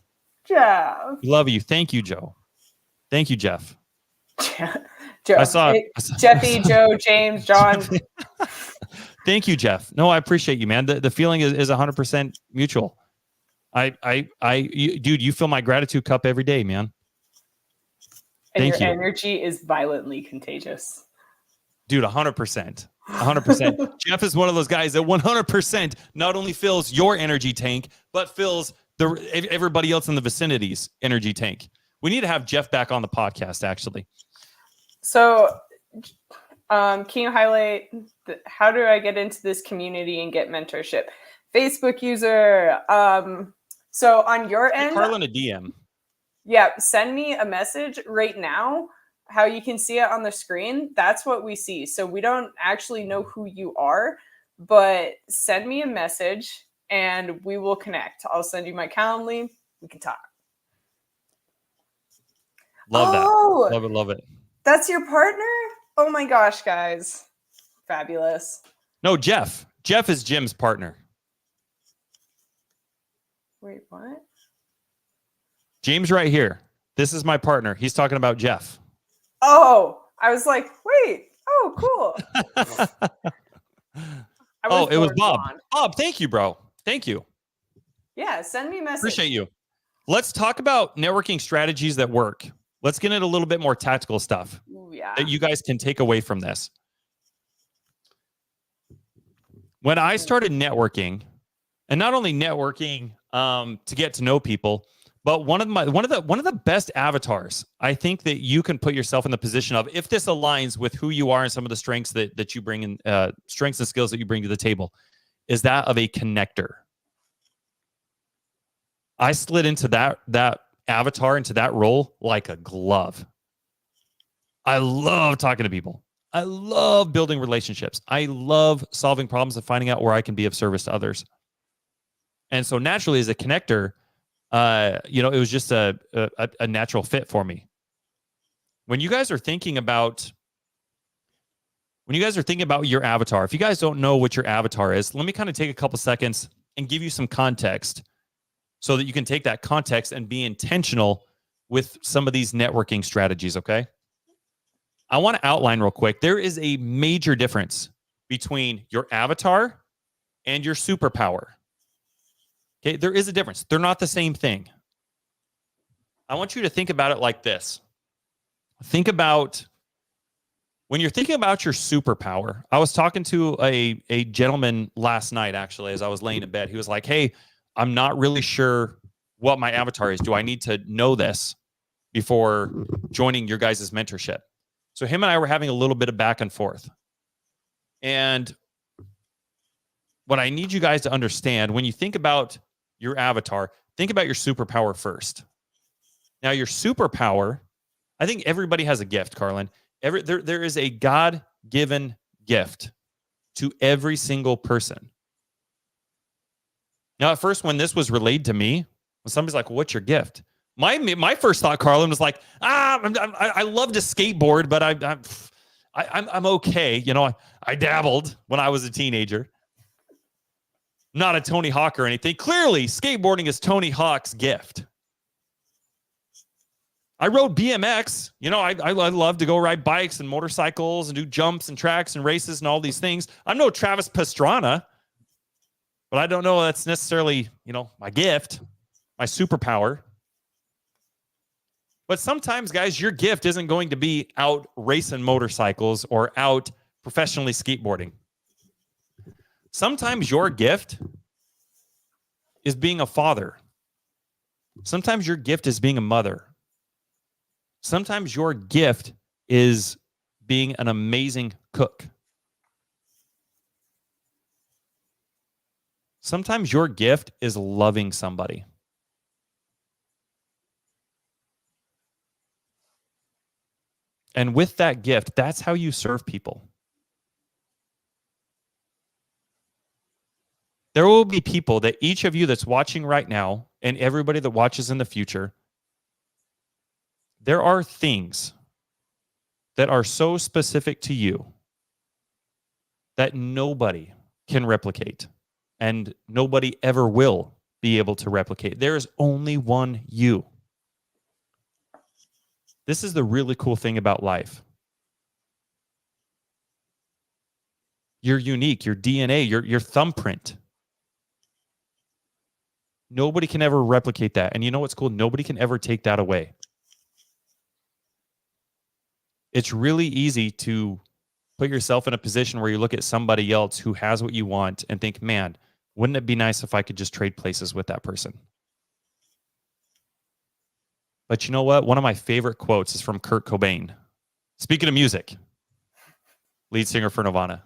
Jeff. Love you. Thank you, Joe. Thank you, Jeff. Joe. I saw Jeffy, Joe, James, John. Thank you, Jeff. No, I appreciate you, man. The feeling is 100% mutual. Dude, you fill my gratitude cup every day, man. And Thank your you. energy is violently contagious. Dude, 100%. 100%. Jeff is one of those guys that 100% not only fills your energy tank, but fills everybody else in the vicinity's energy tank. We need to have Jeff back on the podcast, actually. So, can you highlight how do I get into this community and get mentorship? Facebook user. So on your end, Carlin a DM. Yeah, send me a message right now. How you can see it on the screen, that's what we see. So we don't actually know who you are, but send me a message and we will connect. I'll send you my Calendly. We can talk. Love that. Love it. Love it. That's your partner? Oh my gosh, guys. Fabulous. No, Jeff. Jeff is Jim's partner. Wait, what? James right here. This is my partner. He's talking about Jeff. Oh, I was like, wait. Oh, cool. It was Bob. Blonde. Bob, thank you, bro. Thank you. Yeah, send me a message. Appreciate you. Let's talk about networking strategies that work. Let's get into a little bit more tactical stuff that you guys can take away from this. When I started networking, and not only networking to get to know people, but one of the best avatars I think that you can put yourself in the position of, if this aligns with who you are and some of the strengths that you bring in, strengths and skills that you bring to the table, is that of a connector. I slid into that avatar, into that role like a glove. I love talking to people. I love building relationships. I love solving problems and finding out where I can be of service to others. And so naturally, as a connector, it was just a natural fit for me. When you guys are thinking about your avatar, if you guys don't know what your avatar is, let me kind of take a couple seconds and give you some context so that you can take that context and be intentional with some of these networking strategies, okay? I want to outline real quick. There is a major difference between your avatar and your superpower. Okay, there is a difference. They're not the same thing. I want you to think about it like this. Think about, when you're thinking about your superpower, I was talking to a gentleman last night, actually, as I was laying in bed. He was like, hey, I'm not really sure what my avatar is. Do I need to know this before joining your guys' mentorship? So him and I were having a little bit of back and forth. And what I need you guys to understand, when you think about your avatar, think about your superpower first. Now, your superpower, I think everybody has a gift, Carlin. There is a God-given gift to every single person. Now, at first, when this was relayed to me, when somebody's like, what's your gift? My first thought, Carlin, was like, I love to skateboard, but I'm okay. You know, I dabbled when I was a teenager. Not a Tony Hawk or anything. Clearly, skateboarding is Tony Hawk's gift. I rode BMX. You know, I love to go ride bikes and motorcycles and do jumps and tracks and races and all these things. I'm no Travis Pastrana, but I don't know that's necessarily, my gift, my superpower. But sometimes, guys, your gift isn't going to be out racing motorcycles or out professionally skateboarding. Sometimes your gift is being a father. Sometimes your gift is being a mother. Sometimes your gift is being an amazing cook. Sometimes your gift is loving somebody. And with that gift, that's how you serve people. There will be people that each of you that's watching right now and everybody that watches in the future, there are things that are so specific to you that nobody can replicate and nobody ever will be able to replicate. There is only one you. This is the really cool thing about life. You're unique, your DNA, your thumbprint. Nobody can ever replicate that. And you know what's cool? Nobody can ever take that away. It's really easy to put yourself in a position where you look at somebody else who has what you want and think, man, wouldn't it be nice if I could just trade places with that person? But you know what? One of my favorite quotes is from Kurt Cobain. Speaking of music, lead singer for Nirvana.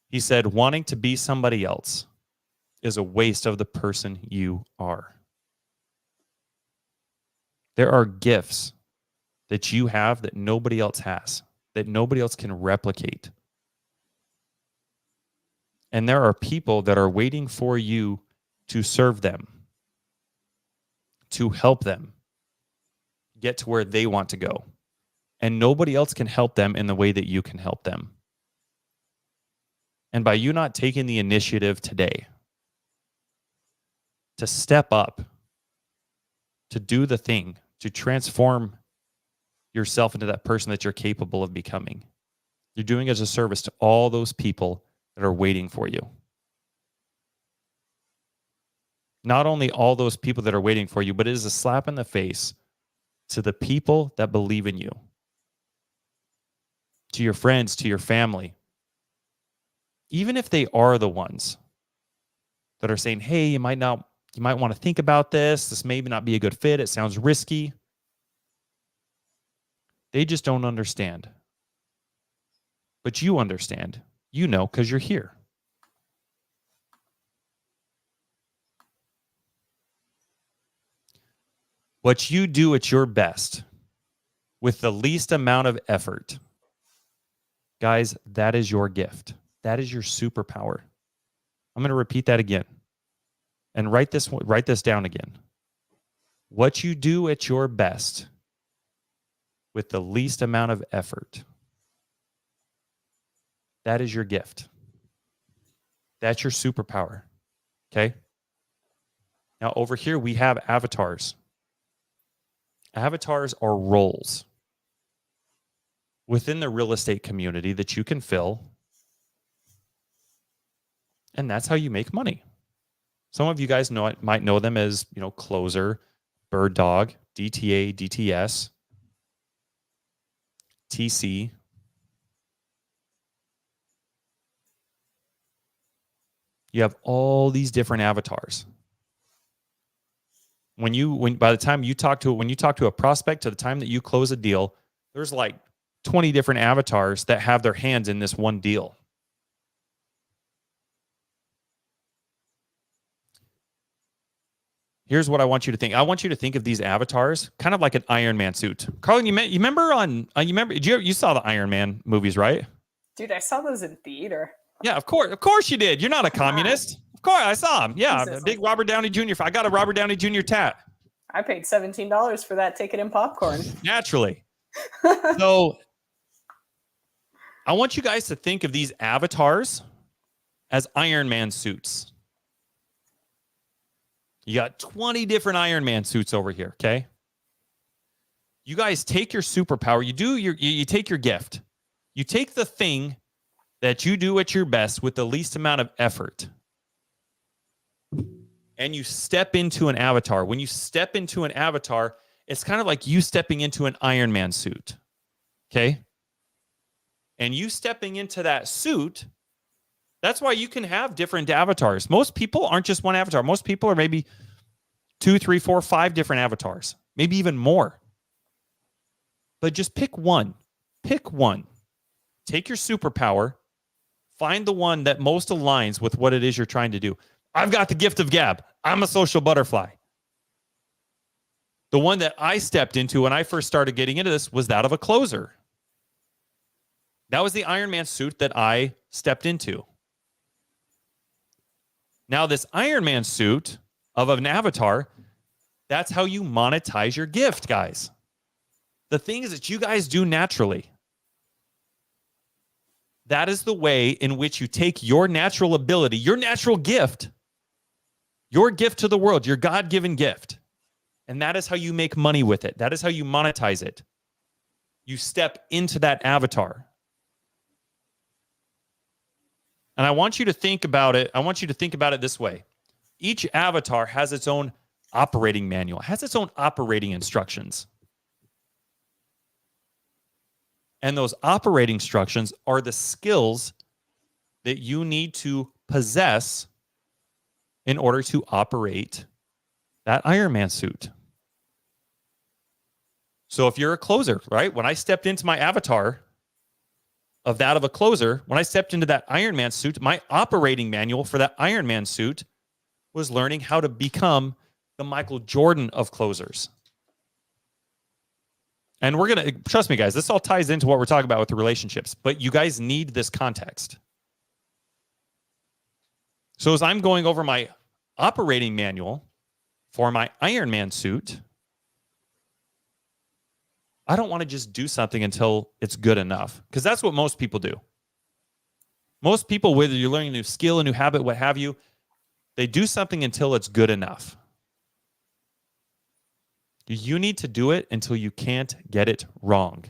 He said, wanting to be somebody else is a waste of the person you are. There are gifts that you have that nobody else has, that nobody else can replicate. And there are people that are waiting for you to serve them, to help them get to where they want to go. And nobody else can help them in the way that you can help them. And by you not taking the initiative today to step up, to do the thing, to transform yourself into that person that you're capable of becoming, you're doing as a service to all those people that are waiting for you. Not only all those people that are waiting for you, but it is a slap in the face to the people that believe in you, to your friends, to your family. Even if they are the ones that are saying, hey, you might want to think about this. This may not be a good fit. It sounds risky. They just don't understand. But you understand. You know, because you're here. What you do at your best with the least amount of effort, guys, that is your gift. That is your superpower. I'm going to repeat that again and write this down again. What you do at your best with the least amount of effort, that is your gift. That's your superpower. Okay? Now over here we have avatars. Avatars are roles within the real estate community that you can fill. And that's how you make money. Some of you guys might know them as, closer, bird dog, DTA, DTS, TC. You have all these different avatars. By the time you talk to a prospect to the time that you close a deal, there's like 20 different avatars that have their hands in this one deal. Here's what I want you to think. I want you to think of these avatars kind of like an Iron Man suit. Carlin, you remember you saw the Iron Man movies, right? Dude, I saw those in theater. Yeah, of course you did. You're not a communist. Of course, I saw him. Yeah, Jesus. A big Robert Downey Jr. I got a Robert Downey Jr. tat. I paid $17 for that ticket and popcorn. Naturally. So I want you guys to think of these avatars as Iron Man suits. You got 20 different Iron Man suits over here, okay? You guys take your superpower. You take your gift. You take the thing that you do at your best with the least amount of effort. And you step into an avatar. When you step into an avatar, it's kind of like you stepping into an Iron Man suit. Okay? And you stepping into that suit, that's why you can have different avatars. Most people aren't just one avatar. Most people are maybe 2, 3, 4, 5 different avatars, maybe even more. But just pick one. Pick one. Take your superpower. Find the one that most aligns with what it is you're trying to do. I've got the gift of gab. I'm a social butterfly. The one that I stepped into when I first started getting into this was that of a closer. That was the Iron Man suit that I stepped into. Now, this Iron Man suit of an avatar, that's how you monetize your gift, guys. The things that you guys do naturally. That is the way in which you take your natural ability, your natural gift, your gift to the world, your God-given gift. And that is how you make money with it. That is how you monetize it. You step into that avatar. And I want you to think about it. I want you to think about it this way. Each avatar has its own operating manual, has its own operating instructions. And those operating instructions are the skills that you need to possess in order to operate that Iron Man suit. So if you're a closer, right? When I stepped into my avatar of that of a closer, when I stepped into that Iron Man suit, my operating manual for that Iron Man suit was learning how to become the Michael Jordan of closers. And we're going to, trust me, guys, this all ties into what we're talking about with the relationships, but you guys need this context. So as I'm going over my operating manual for my Iron Man suit, I don't want to just do something until it's good enough, because that's what most people do. Most people, whether you're learning a new skill, a new habit, what have you, they do something until it's good enough. You need to do it until you can't get it wrong.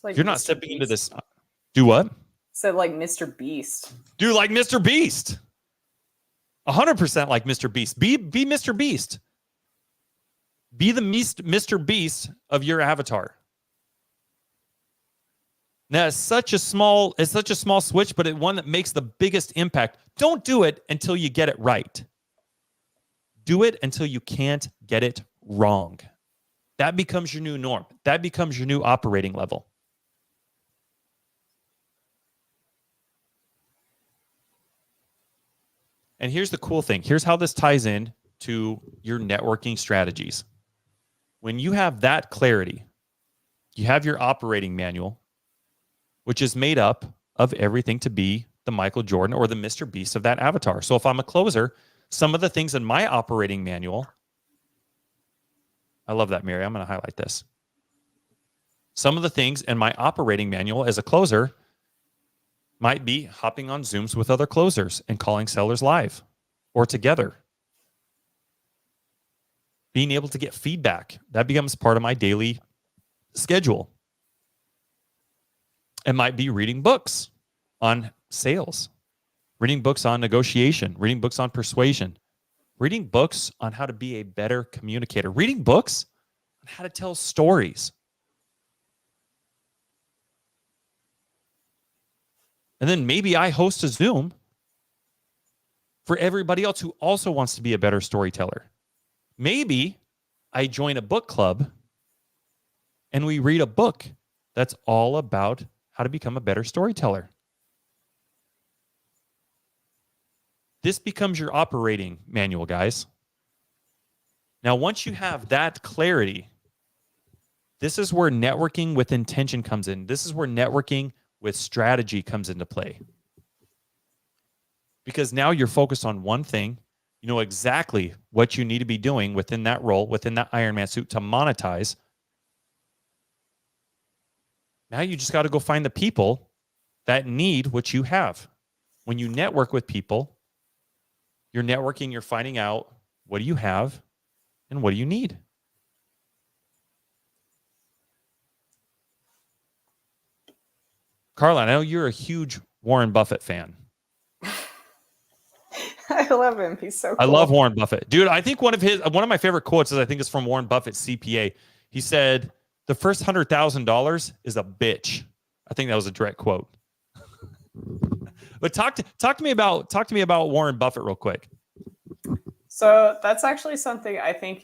Like you're not stepping into this. Do what? So like Mr. Beast. Do like Mr. Beast. 100% like Mr. Beast. Be Mr. Beast. Be the Mr. Beast of your avatar. Now it's such a small switch, but one that makes the biggest impact. Don't do it until you get it right. Do it until you can't get it wrong. That becomes your new norm. That becomes your new operating level. And here's the cool thing. Here's how this ties in to your networking strategies. When you have that clarity, you have your operating manual, which is made up of everything to be the Michael Jordan or the Mr. Beast of that avatar. So if I'm a closer, some of the things in my operating manual, I love that, Mary. I'm going to highlight this. Some of the things in my operating manual as a closer might be hopping on Zooms with other closers and calling sellers live or together. Being able to get feedback, that becomes part of my daily schedule. It might be reading books on sales, reading books on negotiation, reading books on persuasion, reading books on how to be a better communicator, reading books on how to tell stories. And then maybe I host a Zoom for everybody else who also wants to be a better storyteller. Maybe I join a book club and we read a book that's all about how to become a better storyteller. This becomes your operating manual, guys. Now, once you have that clarity, this is where networking with intention comes in. This is where networking with strategy comes into play. Because now you're focused on one thing. You know exactly what you need to be doing within that role, within that Iron Man suit to monetize. Now you just got to go find the people that need what you have. When you network with people, you're networking, you're finding out what do you have and what do you need. Carla, I know you're a huge Warren Buffett fan. I love him. He's so cool. I love Warren Buffett. Dude, I think one of my favorite quotes is from Warren Buffett's CPA. He said, "The first $100,000 is a bitch." I think that was a direct quote. But talk to me about Warren Buffett real quick. So that's actually something I think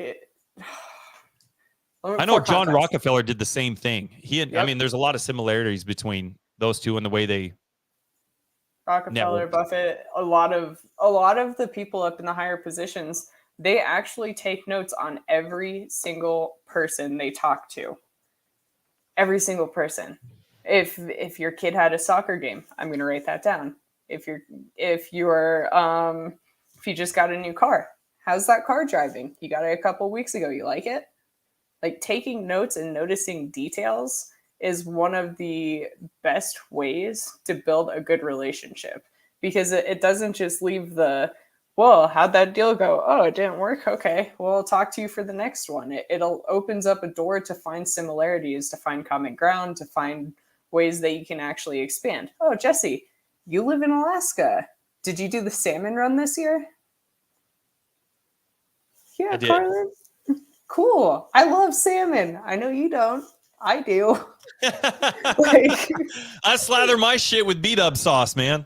I know John Rockefeller did the same thing. I mean, there's a lot of similarities between those two and the way they Rockefeller, Buffett, a lot of the people up in the higher positions, they actually take notes on every single person they talk to. Every single person. If your kid had a soccer game, I'm going to write that down. If you just got a new car, how's that car driving? You got it a couple weeks ago. You like it? Like, taking notes and noticing details is one of the best ways to build a good relationship, because it doesn't just leave well, how'd that deal go? Oh, it didn't work. Okay, well, I'll talk to you for the next one. It opens up a door to find similarities, to find common ground, to find ways that you can actually expand. Oh, Jesse, you live in Alaska. Did you do the salmon run this year? Yeah, Carlin. Cool. I love salmon. I know you don't. I do. Like, I slather my shit with B-dub sauce, man.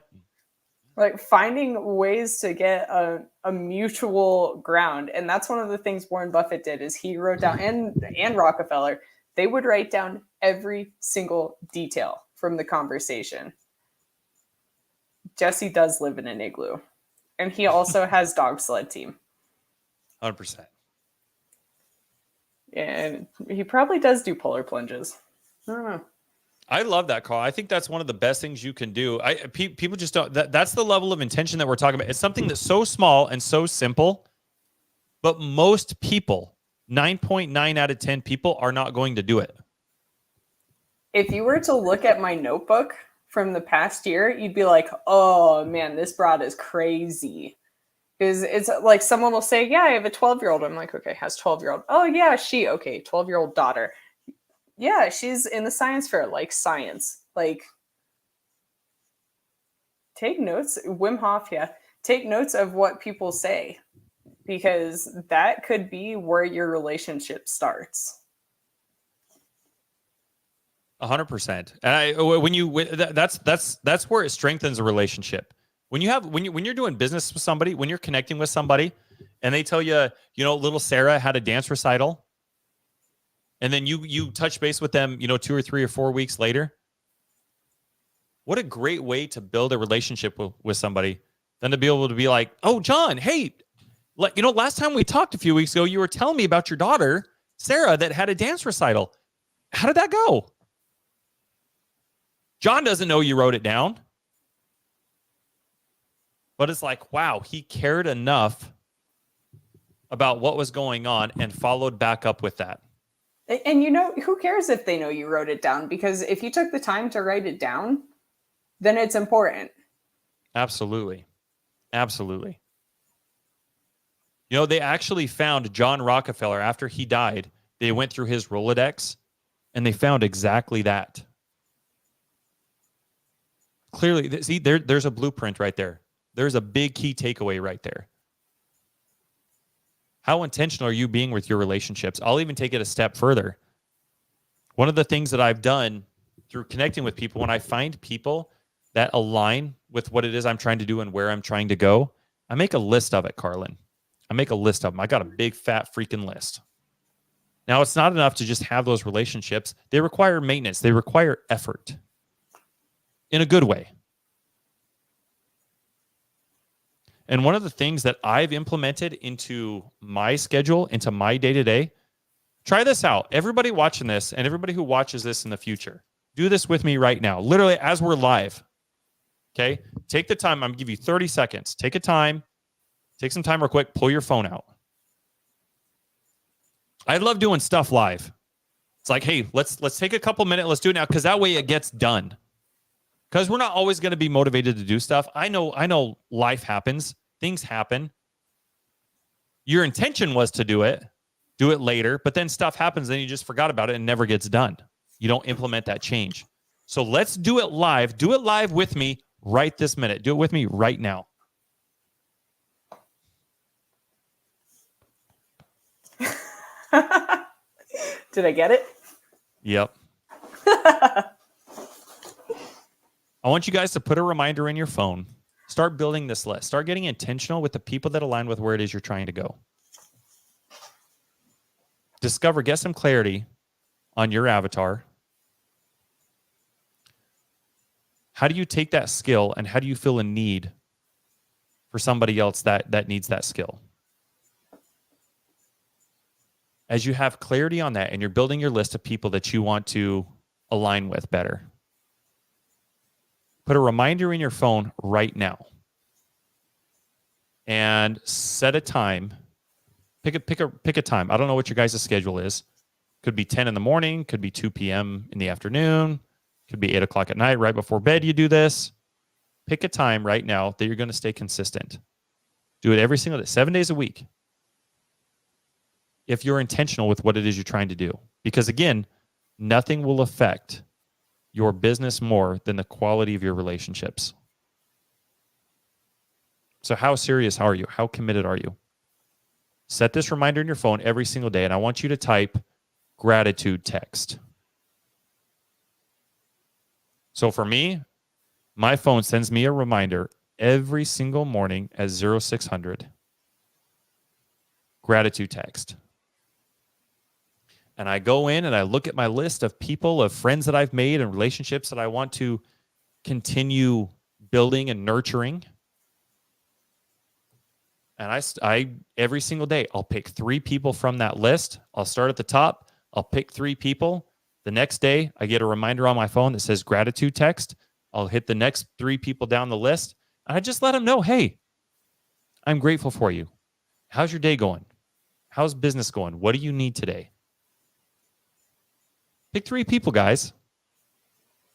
like finding ways to get a mutual ground. And that's one of the things Warren Buffett did is he wrote down, and Rockefeller, they would write down every single detail from the conversation. Jesse does live in an igloo, and he also has dog sled team. 100%. And he probably does do polar plunges. I don't know. I love that, Carl. I think that's one of the best things you can do. People just don't. That's the level of intention that we're talking about. It's something that's so small and so simple, but most people, 9.9 out of 10 people, are not going to do it. If you were to look at my notebook from the past year, you'd be like, "Oh man, this broad is crazy." Because it's like someone will say, "Yeah, I have a 12-year-old." I'm like, "Okay, has 12-year-old?" "Oh yeah, she okay, 12-year-old daughter." Yeah, she's in the science fair, like science. Like, take notes. Wim Hof, yeah. Take notes of what people say, because that could be where your relationship starts. 100%. And that's where it strengthens a relationship. When you're doing business with somebody, when you're connecting with somebody, and they tell you, little Sarah had a dance recital, and then you touch base with them, 2 or 3 or 4 weeks later. What a great way to build a relationship with somebody than to be able to be like, "Oh, John, hey, last time we talked a few weeks ago, you were telling me about your daughter, Sarah, that had a dance recital. How did that go?" John doesn't know you wrote it down. But it's like, wow, he cared enough about what was going on and followed back up with that. And who cares if they know you wrote it down? Because if you took the time to write it down, then it's important. Absolutely. Absolutely. They actually found John Rockefeller after he died. They went through his Rolodex and they found exactly that. Clearly, see, there's a blueprint right there. There's a big key takeaway right there. How intentional are you being with your relationships? I'll even take it a step further. One of the things that I've done through connecting with people, when I find people that align with what it is I'm trying to do and where I'm trying to go, I make a list of it, Carlin. I make a list of them. I got a big, fat freaking list. Now, it's not enough to just have those relationships. They require maintenance. They require effort in a good way. And one of the things that I've implemented into my schedule, into my day-to-day, try this out. Everybody watching this and everybody who watches this in the future, do this with me right now, literally as we're live. Okay? Take the time. I'm going to give you 30 seconds. Take some time real quick. Pull your phone out. I love doing stuff live. It's like, hey, let's take a couple minutes. Let's do it now, because that way it gets done. Because we're not always going to be motivated to do stuff. I know life happens. Things happen. Your intention was to do it later, but then stuff happens and you just forgot about it and never gets done. You don't implement that change. So let's do it live. Do it live with me right this minute. Do it with me right now. Did I get it? Yep. I want you guys to put a reminder in your phone. Start building this list. Start getting intentional with the people that align with where it is you're trying to go. Get some clarity on your avatar. How do you take that skill and how do you feel a need for somebody else that needs that skill? As you have clarity on that and you're building your list of people that you want to align with better, put a reminder in your phone right now and set a time. Pick a time. I don't know what your guys' schedule is. Could be 10 in the morning, could be 2 p.m. in the afternoon, could be 8 o'clock at night, right before bed you do this. Pick a time right now that you're going to stay consistent. Do it every single day, 7 days a week. If you're intentional with what it is you're trying to do. Because again, nothing will affect your business more than the quality of your relationships. So how serious are you? How committed are you? Set this reminder in your phone every single day, and I want you to type gratitude text. So for me, my phone sends me a reminder every single morning at 0600 gratitude text. And I go in and I look at my list of people, of friends that I've made and relationships that I want to continue building and nurturing. And I every single day, I'll pick 3 people from that list. I'll start at the top. I'll pick 3 people. The next day, I get a reminder on my phone that says gratitude text. I'll hit the next 3 people down the list. And I just let them know, hey, I'm grateful for you. How's your day going? How's business going? What do you need today? Pick 3 people, guys,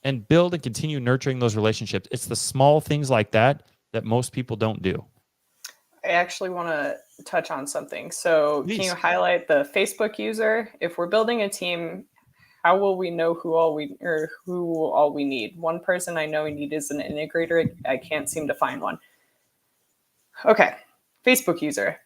and build and continue nurturing those relationships. It's the small things like that that most people don't do. I actually want to touch on something. So Please. Can you highlight the Facebook user? If we're building a team, how will we know who all we need? One person I know we need is an integrator. I can't seem to find one. Okay. Facebook user.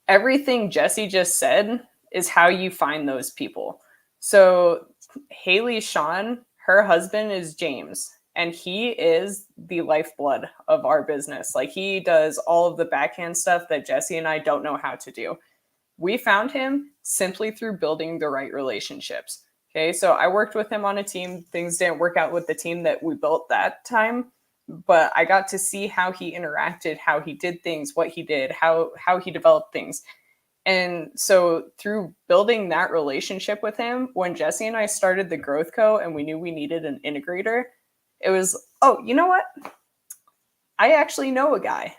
Everything Jesse just said is how you find those people. So Haley Sean, her husband is James, and he is the lifeblood of our business. Like, he does all of the backhand stuff that Jesse and I don't know how to do. We found him simply through building the right relationships. Okay, so I worked with him on a team. Things didn't work out with the team that we built that time, but I got to see how he interacted, how he did things, what he did, how he developed things. And so through building that relationship with him, when Jesse and I started the Growth Co. and we knew we needed an integrator, it was, oh, you know what? I actually know a guy.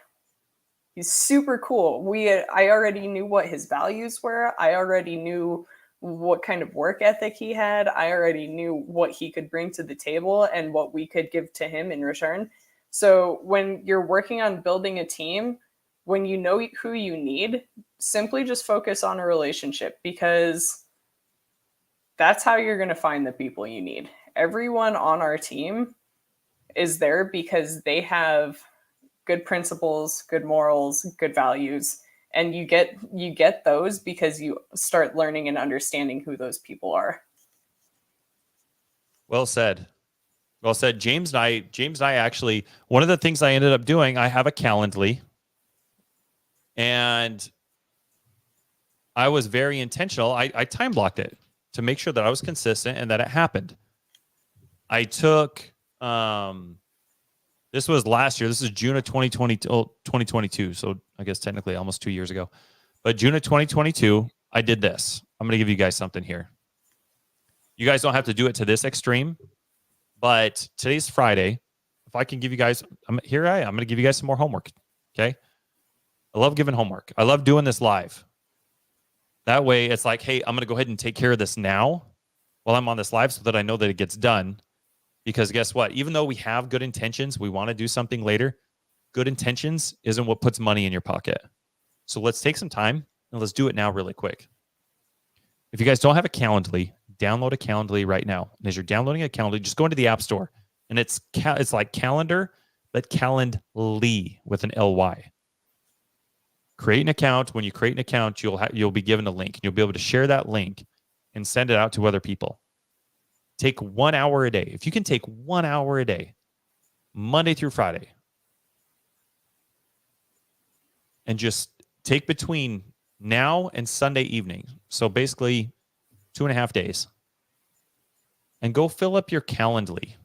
He's super cool. I already knew what his values were. I already knew what kind of work ethic he had. I already knew what he could bring to the table and what we could give to him in return. So when you're working on building a team, when you know who you need, simply just focus on a relationship, because that's how you're going to find the people you need. Everyone on our team is there because they have good principles, good morals, good values, and you get those because you start learning and understanding who those people are. Well said. Well said. James and I actually, one of the things I ended up doing, I have a Calendly, and I was very intentional. I time blocked it to make sure that I was consistent and that it happened. I took, this was last year. This is June of 2022. So I guess technically almost 2 years ago. But June of 2022, I did this. I'm going to give you guys something here. You guys don't have to do it to this extreme, but today's Friday. If I can give you guys, I'm going to give you guys some more homework. Okay. I love giving homework. I love doing this live. That way it's like, hey, I'm going to go ahead and take care of this now while I'm on this live so that I know that it gets done. Because guess what? Even though we have good intentions, we want to do something later. Good intentions isn't what puts money in your pocket. So let's take some time and let's do it now really quick. If you guys don't have a Calendly, download a Calendly right now. And as you're downloading a Calendly, just go into the App Store. And it's like calendar, but Calendly with an L-Y. Create an account. When you create an account, you'll be given a link. You'll be able to share that link and send it out to other people. Take 1 hour a day. If you can take 1 hour a day, Monday through Friday, and just take between now and Sunday evening, so basically 2.5 days, and go fill up your Calendly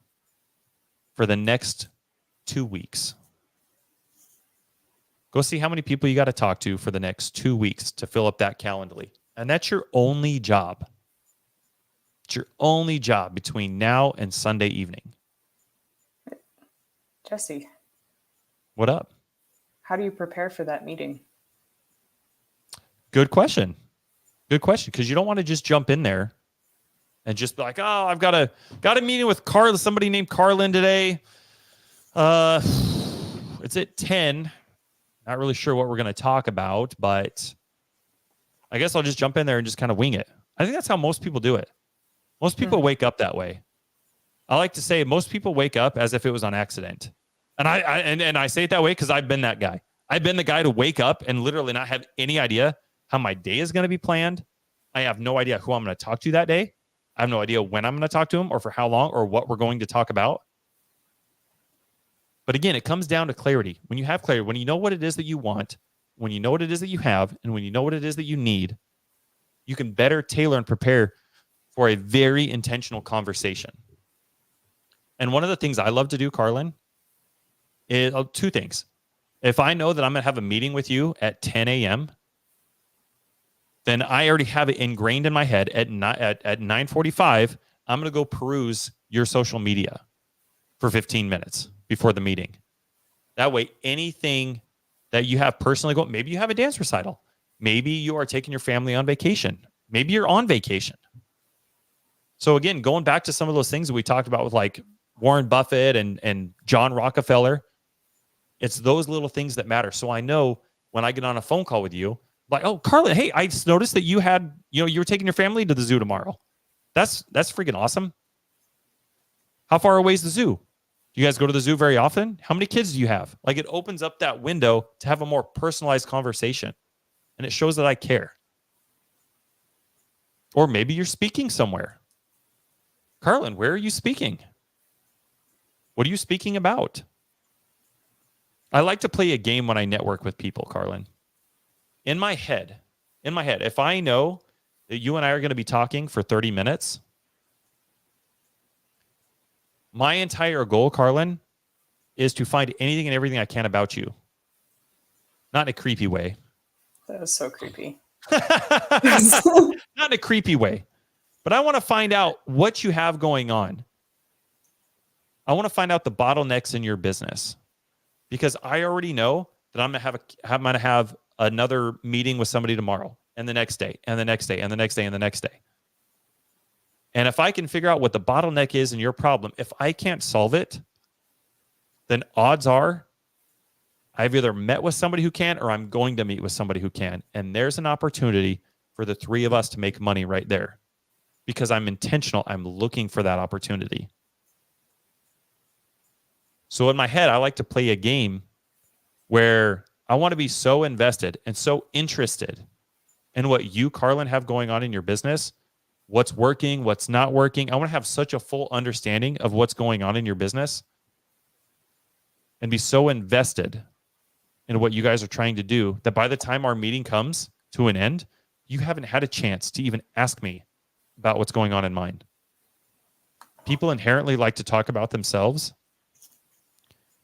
for the next 2 weeks. Go see how many people you got to talk to for the next 2 weeks to fill up that Calendly. And that's your only job. It's your only job between now and Sunday evening. Jesse. What up? How do you prepare for that meeting? Good question. Good question. Because you don't want to just jump in there and just be like, oh, I've got a meeting with somebody named Carlin today. It's at 10. Not really sure what we're going to talk about, but I guess I'll just jump in there and just kind of wing it. I think that's how most people do it. Most people wake up that way. I like to say most people wake up as if it was on accident. And I say it that way because I've been that guy. I've been the guy to wake up and literally not have any idea how my day is going to be planned. I have no idea who I'm going to talk to that day. I have no idea when I'm going to talk to them or for how long or what we're going to talk about. But again, it comes down to clarity. When you have clarity, when you know what it is that you want, when you know what it is that you have, and when you know what it is that you need, you can better tailor and prepare for a very intentional conversation. And one of the things I love to do, Carlin, is two things. If I know that I'm going to have a meeting with you at 10 a.m., then I already have it ingrained in my head at 9:45, I'm going to go peruse your social media for 15 minutes before the meeting. That way, anything that you have personally going, maybe you have a dance recital. Maybe you are taking your family on vacation. Maybe you're on vacation. So again, going back to some of those things that we talked about with like Warren Buffett and John Rockefeller, it's those little things that matter. So I know when I get on a phone call with you, like, oh, Carlin, hey, I just noticed that you were taking your family to the zoo tomorrow. That's freaking awesome. How far away is the zoo? Do you guys go to the zoo very often? How many kids do you have? Like, it opens up that window to have a more personalized conversation, and it shows that I care. Or maybe you're speaking somewhere. Carlin, where are you speaking? What are you speaking about? I like to play a game when I network with people, Carlin. In my head, if I know that you and I are going to be talking for 30 minutes, my entire goal, Carlin, is to find anything and everything I can about you. Not in a creepy way. That was so creepy. Not in a creepy way. But I want to find out what you have going on. I want to find out the bottlenecks in your business. Because I already know that I'm going to have another meeting with somebody tomorrow, and the next day, and the next day, and the next day, and the next day. And if I can figure out what the bottleneck is in your problem, if I can't solve it, then odds are I've either met with somebody who can, or I'm going to meet with somebody who can. And there's an opportunity for the three of us to make money right there. Because I'm intentional. I'm looking for that opportunity. So in my head, I like to play a game where I want to be so invested and so interested in what you, Carlin, have going on in your business, what's working, what's not working. I want to have such a full understanding of what's going on in your business and be so invested in what you guys are trying to do that by the time our meeting comes to an end, you haven't had a chance to even ask me about what's going on in mine. People inherently like to talk about themselves.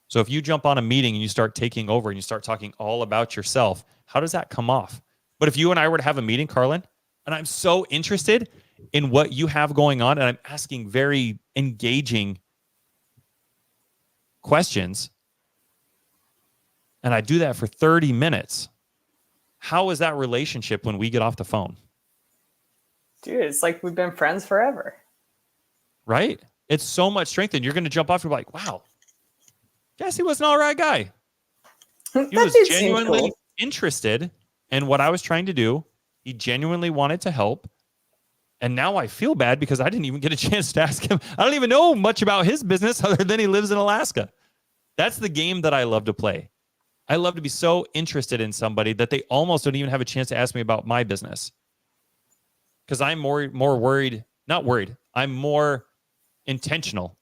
So if you jump on a meeting and you start taking over and you start talking all about yourself, how does that come off? But if you and I were to have a meeting, Carlin, and I'm so interested in what you have going on, and I'm asking very engaging questions, and I do that for 30 minutes, how is that relationship when we get off the phone? Dude, it's like we've been friends forever. Right? It's so much strength, and you're going to jump off and be like, wow, guess he was an all right guy. He was genuinely interested in what I was trying to do. He genuinely wanted to help. And now I feel bad because I didn't even get a chance to ask him. I don't even know much about his business other than he lives in Alaska. That's the game that I love to play. I love to be so interested in somebody that they almost don't even have a chance to ask me about my business. Because I'm more worried, not worried, I'm more intentional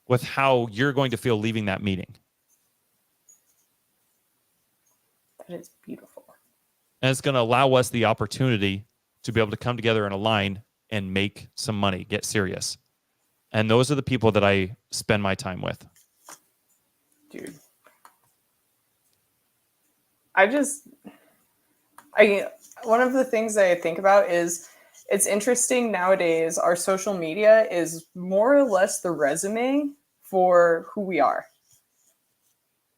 with how you're going to feel leaving that meeting. That is beautiful. And it's going to allow us the opportunity to be able to come together and align and make some money, get serious. And those are the people that I spend my time with. Dude. One of the things that I think about is it's interesting nowadays, our social media is more or less the resume for who we are.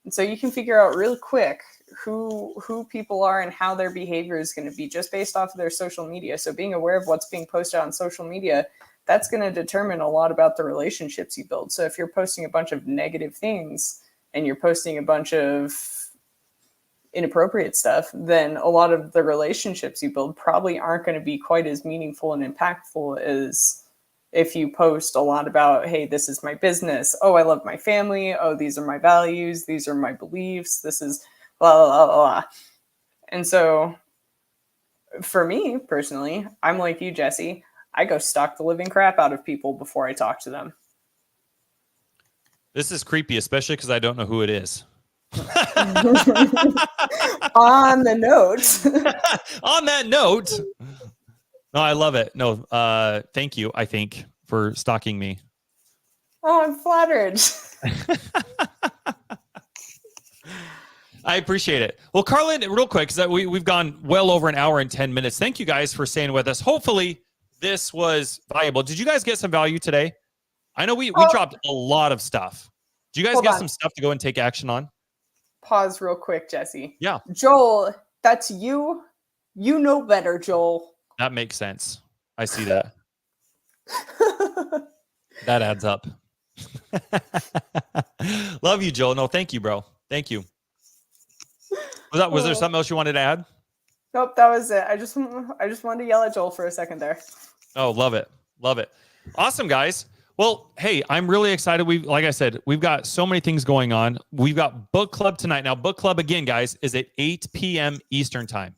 And so you can figure out real quick who people are and how their behavior is going to be just based off of their social media. So being aware of what's being posted on social media, that's going to determine a lot about the relationships you build. So if you're posting a bunch of negative things and you're posting a bunch of inappropriate stuff, then a lot of the relationships you build probably aren't going to be quite as meaningful and impactful as if you post a lot about, hey, this is my business. Oh, I love my family. Oh, these are my values. These are my beliefs. This is blah, blah, blah, blah. And so for me personally, I'm like you, Jesse. I go stalk the living crap out of people before I talk to them. This is creepy, especially because I don't know who it is. On the note. On that note, no, I love it. No, thank you, I think, for stalking me. Oh, I'm flattered. I appreciate it. Well, Carlin, real quick, because we've gone well over an hour and 10 minutes. Thank you guys for staying with us. Hopefully, this was valuable. Did you guys get some value today? I know we dropped a lot of stuff. Did you guys get some stuff to go and take action on? Pause real quick, Jesse. Yeah. Joel, that's you. You know better, Joel. That makes sense. I see that. That adds up. Love you, Joel. No, thank you, bro. Thank you. Was there something else you wanted to add? Nope, that was it. I just wanted to yell at Joel for a second there. Oh, love it. Love it. Awesome, guys. Well, hey, I'm really excited. Like I said, we've got so many things going on. We've got book club tonight. Now, book club again, guys, is at 8 p.m. Eastern time.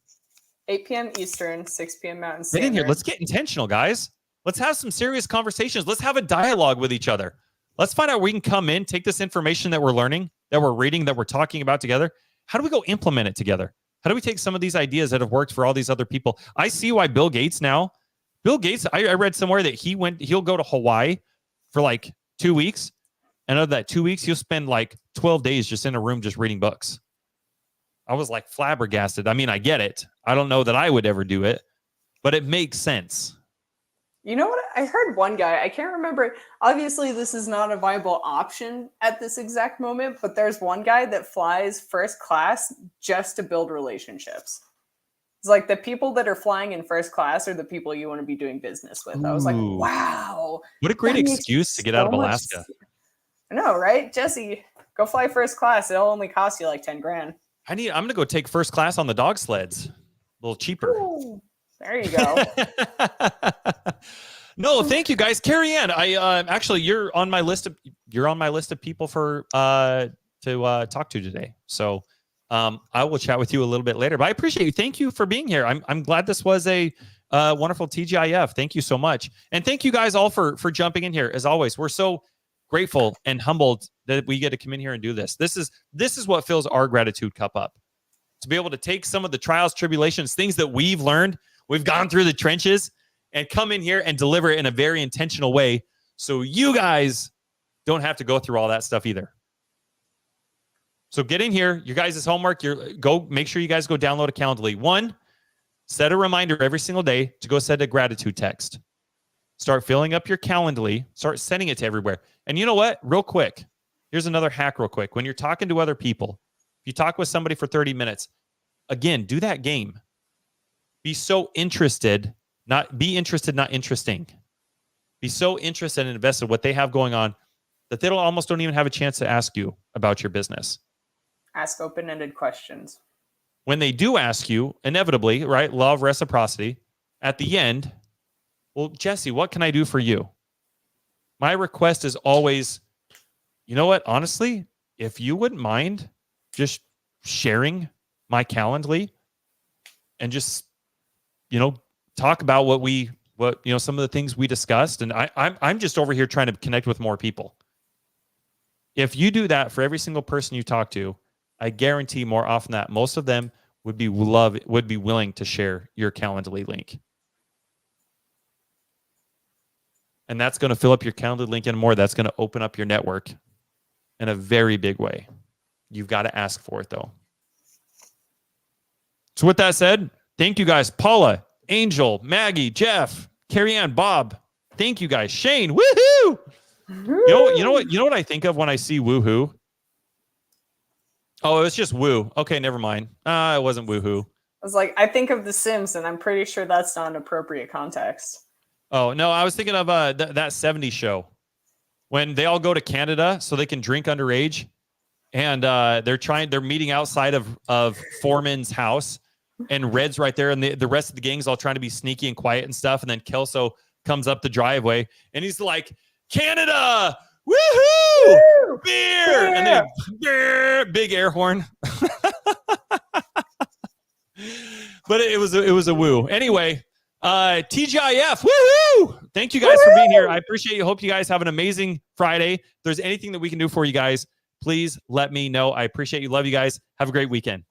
8 p.m. Eastern, 6 p.m. Mountain Get Standard. in here. Let's get intentional, guys. Let's have some serious conversations. Let's have a dialogue with each other. Let's find out where we can come in, take this information that we're learning, that we're reading, that we're talking about together. How do we go implement it together? How do we take some of these ideas that have worked for all these other people? I see why Bill Gates, I read somewhere that he'll go to Hawaii for like 2 weeks. And out of that 2 weeks, he'll spend like 12 days just in a room, just reading books. I was like flabbergasted. I mean, I get it. I don't know that I would ever do it, but it makes sense. You know what? I heard one guy, I can't remember. Obviously, this is not a viable option at this exact moment, but there's one guy that flies first class just to build relationships. It's like the people that are flying in first class are the people you want to be doing business with. I was like, wow. What a great excuse to get out of Alaska. I know, right? Jesse, go fly first class. It'll only cost you like 10 grand. I'm going to go take first class on the dog sleds. A little cheaper. Ooh, there you go. No, thank you guys. Carrie Ann, actually you're on my list of people for to talk to today. So I will chat with you a little bit later. But I appreciate you. Thank you for being here. I'm glad this was a wonderful TGIF. Thank you so much. And thank you guys all for jumping in here. As always, we're so grateful and humbled that we get to come in here and do this. This is what fills our gratitude cup up. To be able to take some of the trials, tribulations, things that we've learned, we've gone through the trenches, and come in here and deliver it in a very intentional way so you guys don't have to go through all that stuff either. So get in here. Your guys' homework, make sure you guys go download a Calendly. 1, set a reminder every single day to go send a gratitude text. Start filling up your Calendly. Start sending it to everywhere. And you know what? Real quick, here's another hack real quick. When you're talking to other people, if you talk with somebody for 30 minutes, again, do that game. Be so interested. Not interesting. Be so interested and invested in what they have going on that they don't even have a chance to ask you about your business. Ask open-ended questions. When they do ask you, inevitably, right? Law of reciprocity. At the end, well, Jesse, what can I do for you? My request is always, you know what? Honestly, if you wouldn't mind just sharing my Calendly and just, talk about some of the things we discussed. And I'm just over here trying to connect with more people. If you do that for every single person you talk to, I guarantee more often that most of them would be willing to share your Calendly link. And that's going to fill up your Calendly link and more. That's going to open up your network in a very big way. You've got to ask for it though. So with that said, thank you guys. Paula, Angel, Maggie, Jeff, Carrie Ann, Bob. Thank you guys. Shane, woohoo! You know what I think of when I see woohoo? Oh, it was just woo. Okay, never mind. It wasn't woohoo. I was like, I think of The Sims, and I'm pretty sure that's not an appropriate context. Oh, no, I was thinking of that 70s show when they all go to Canada so they can drink underage. And they're meeting outside of Foreman's house. And Red's right there, and the rest of the gang's all trying to be sneaky and quiet and stuff. And then Kelso comes up the driveway, and he's like, "Canada, woohoo, Woo! beer!" Yeah. And then beer, big air horn. But it was a woo. Anyway, TGIF. Woohoo! Thank you guys for being here. I appreciate you. Hope you guys have an amazing Friday. If there's anything that we can do for you guys, please let me know. I appreciate you. Love you guys. Have a great weekend.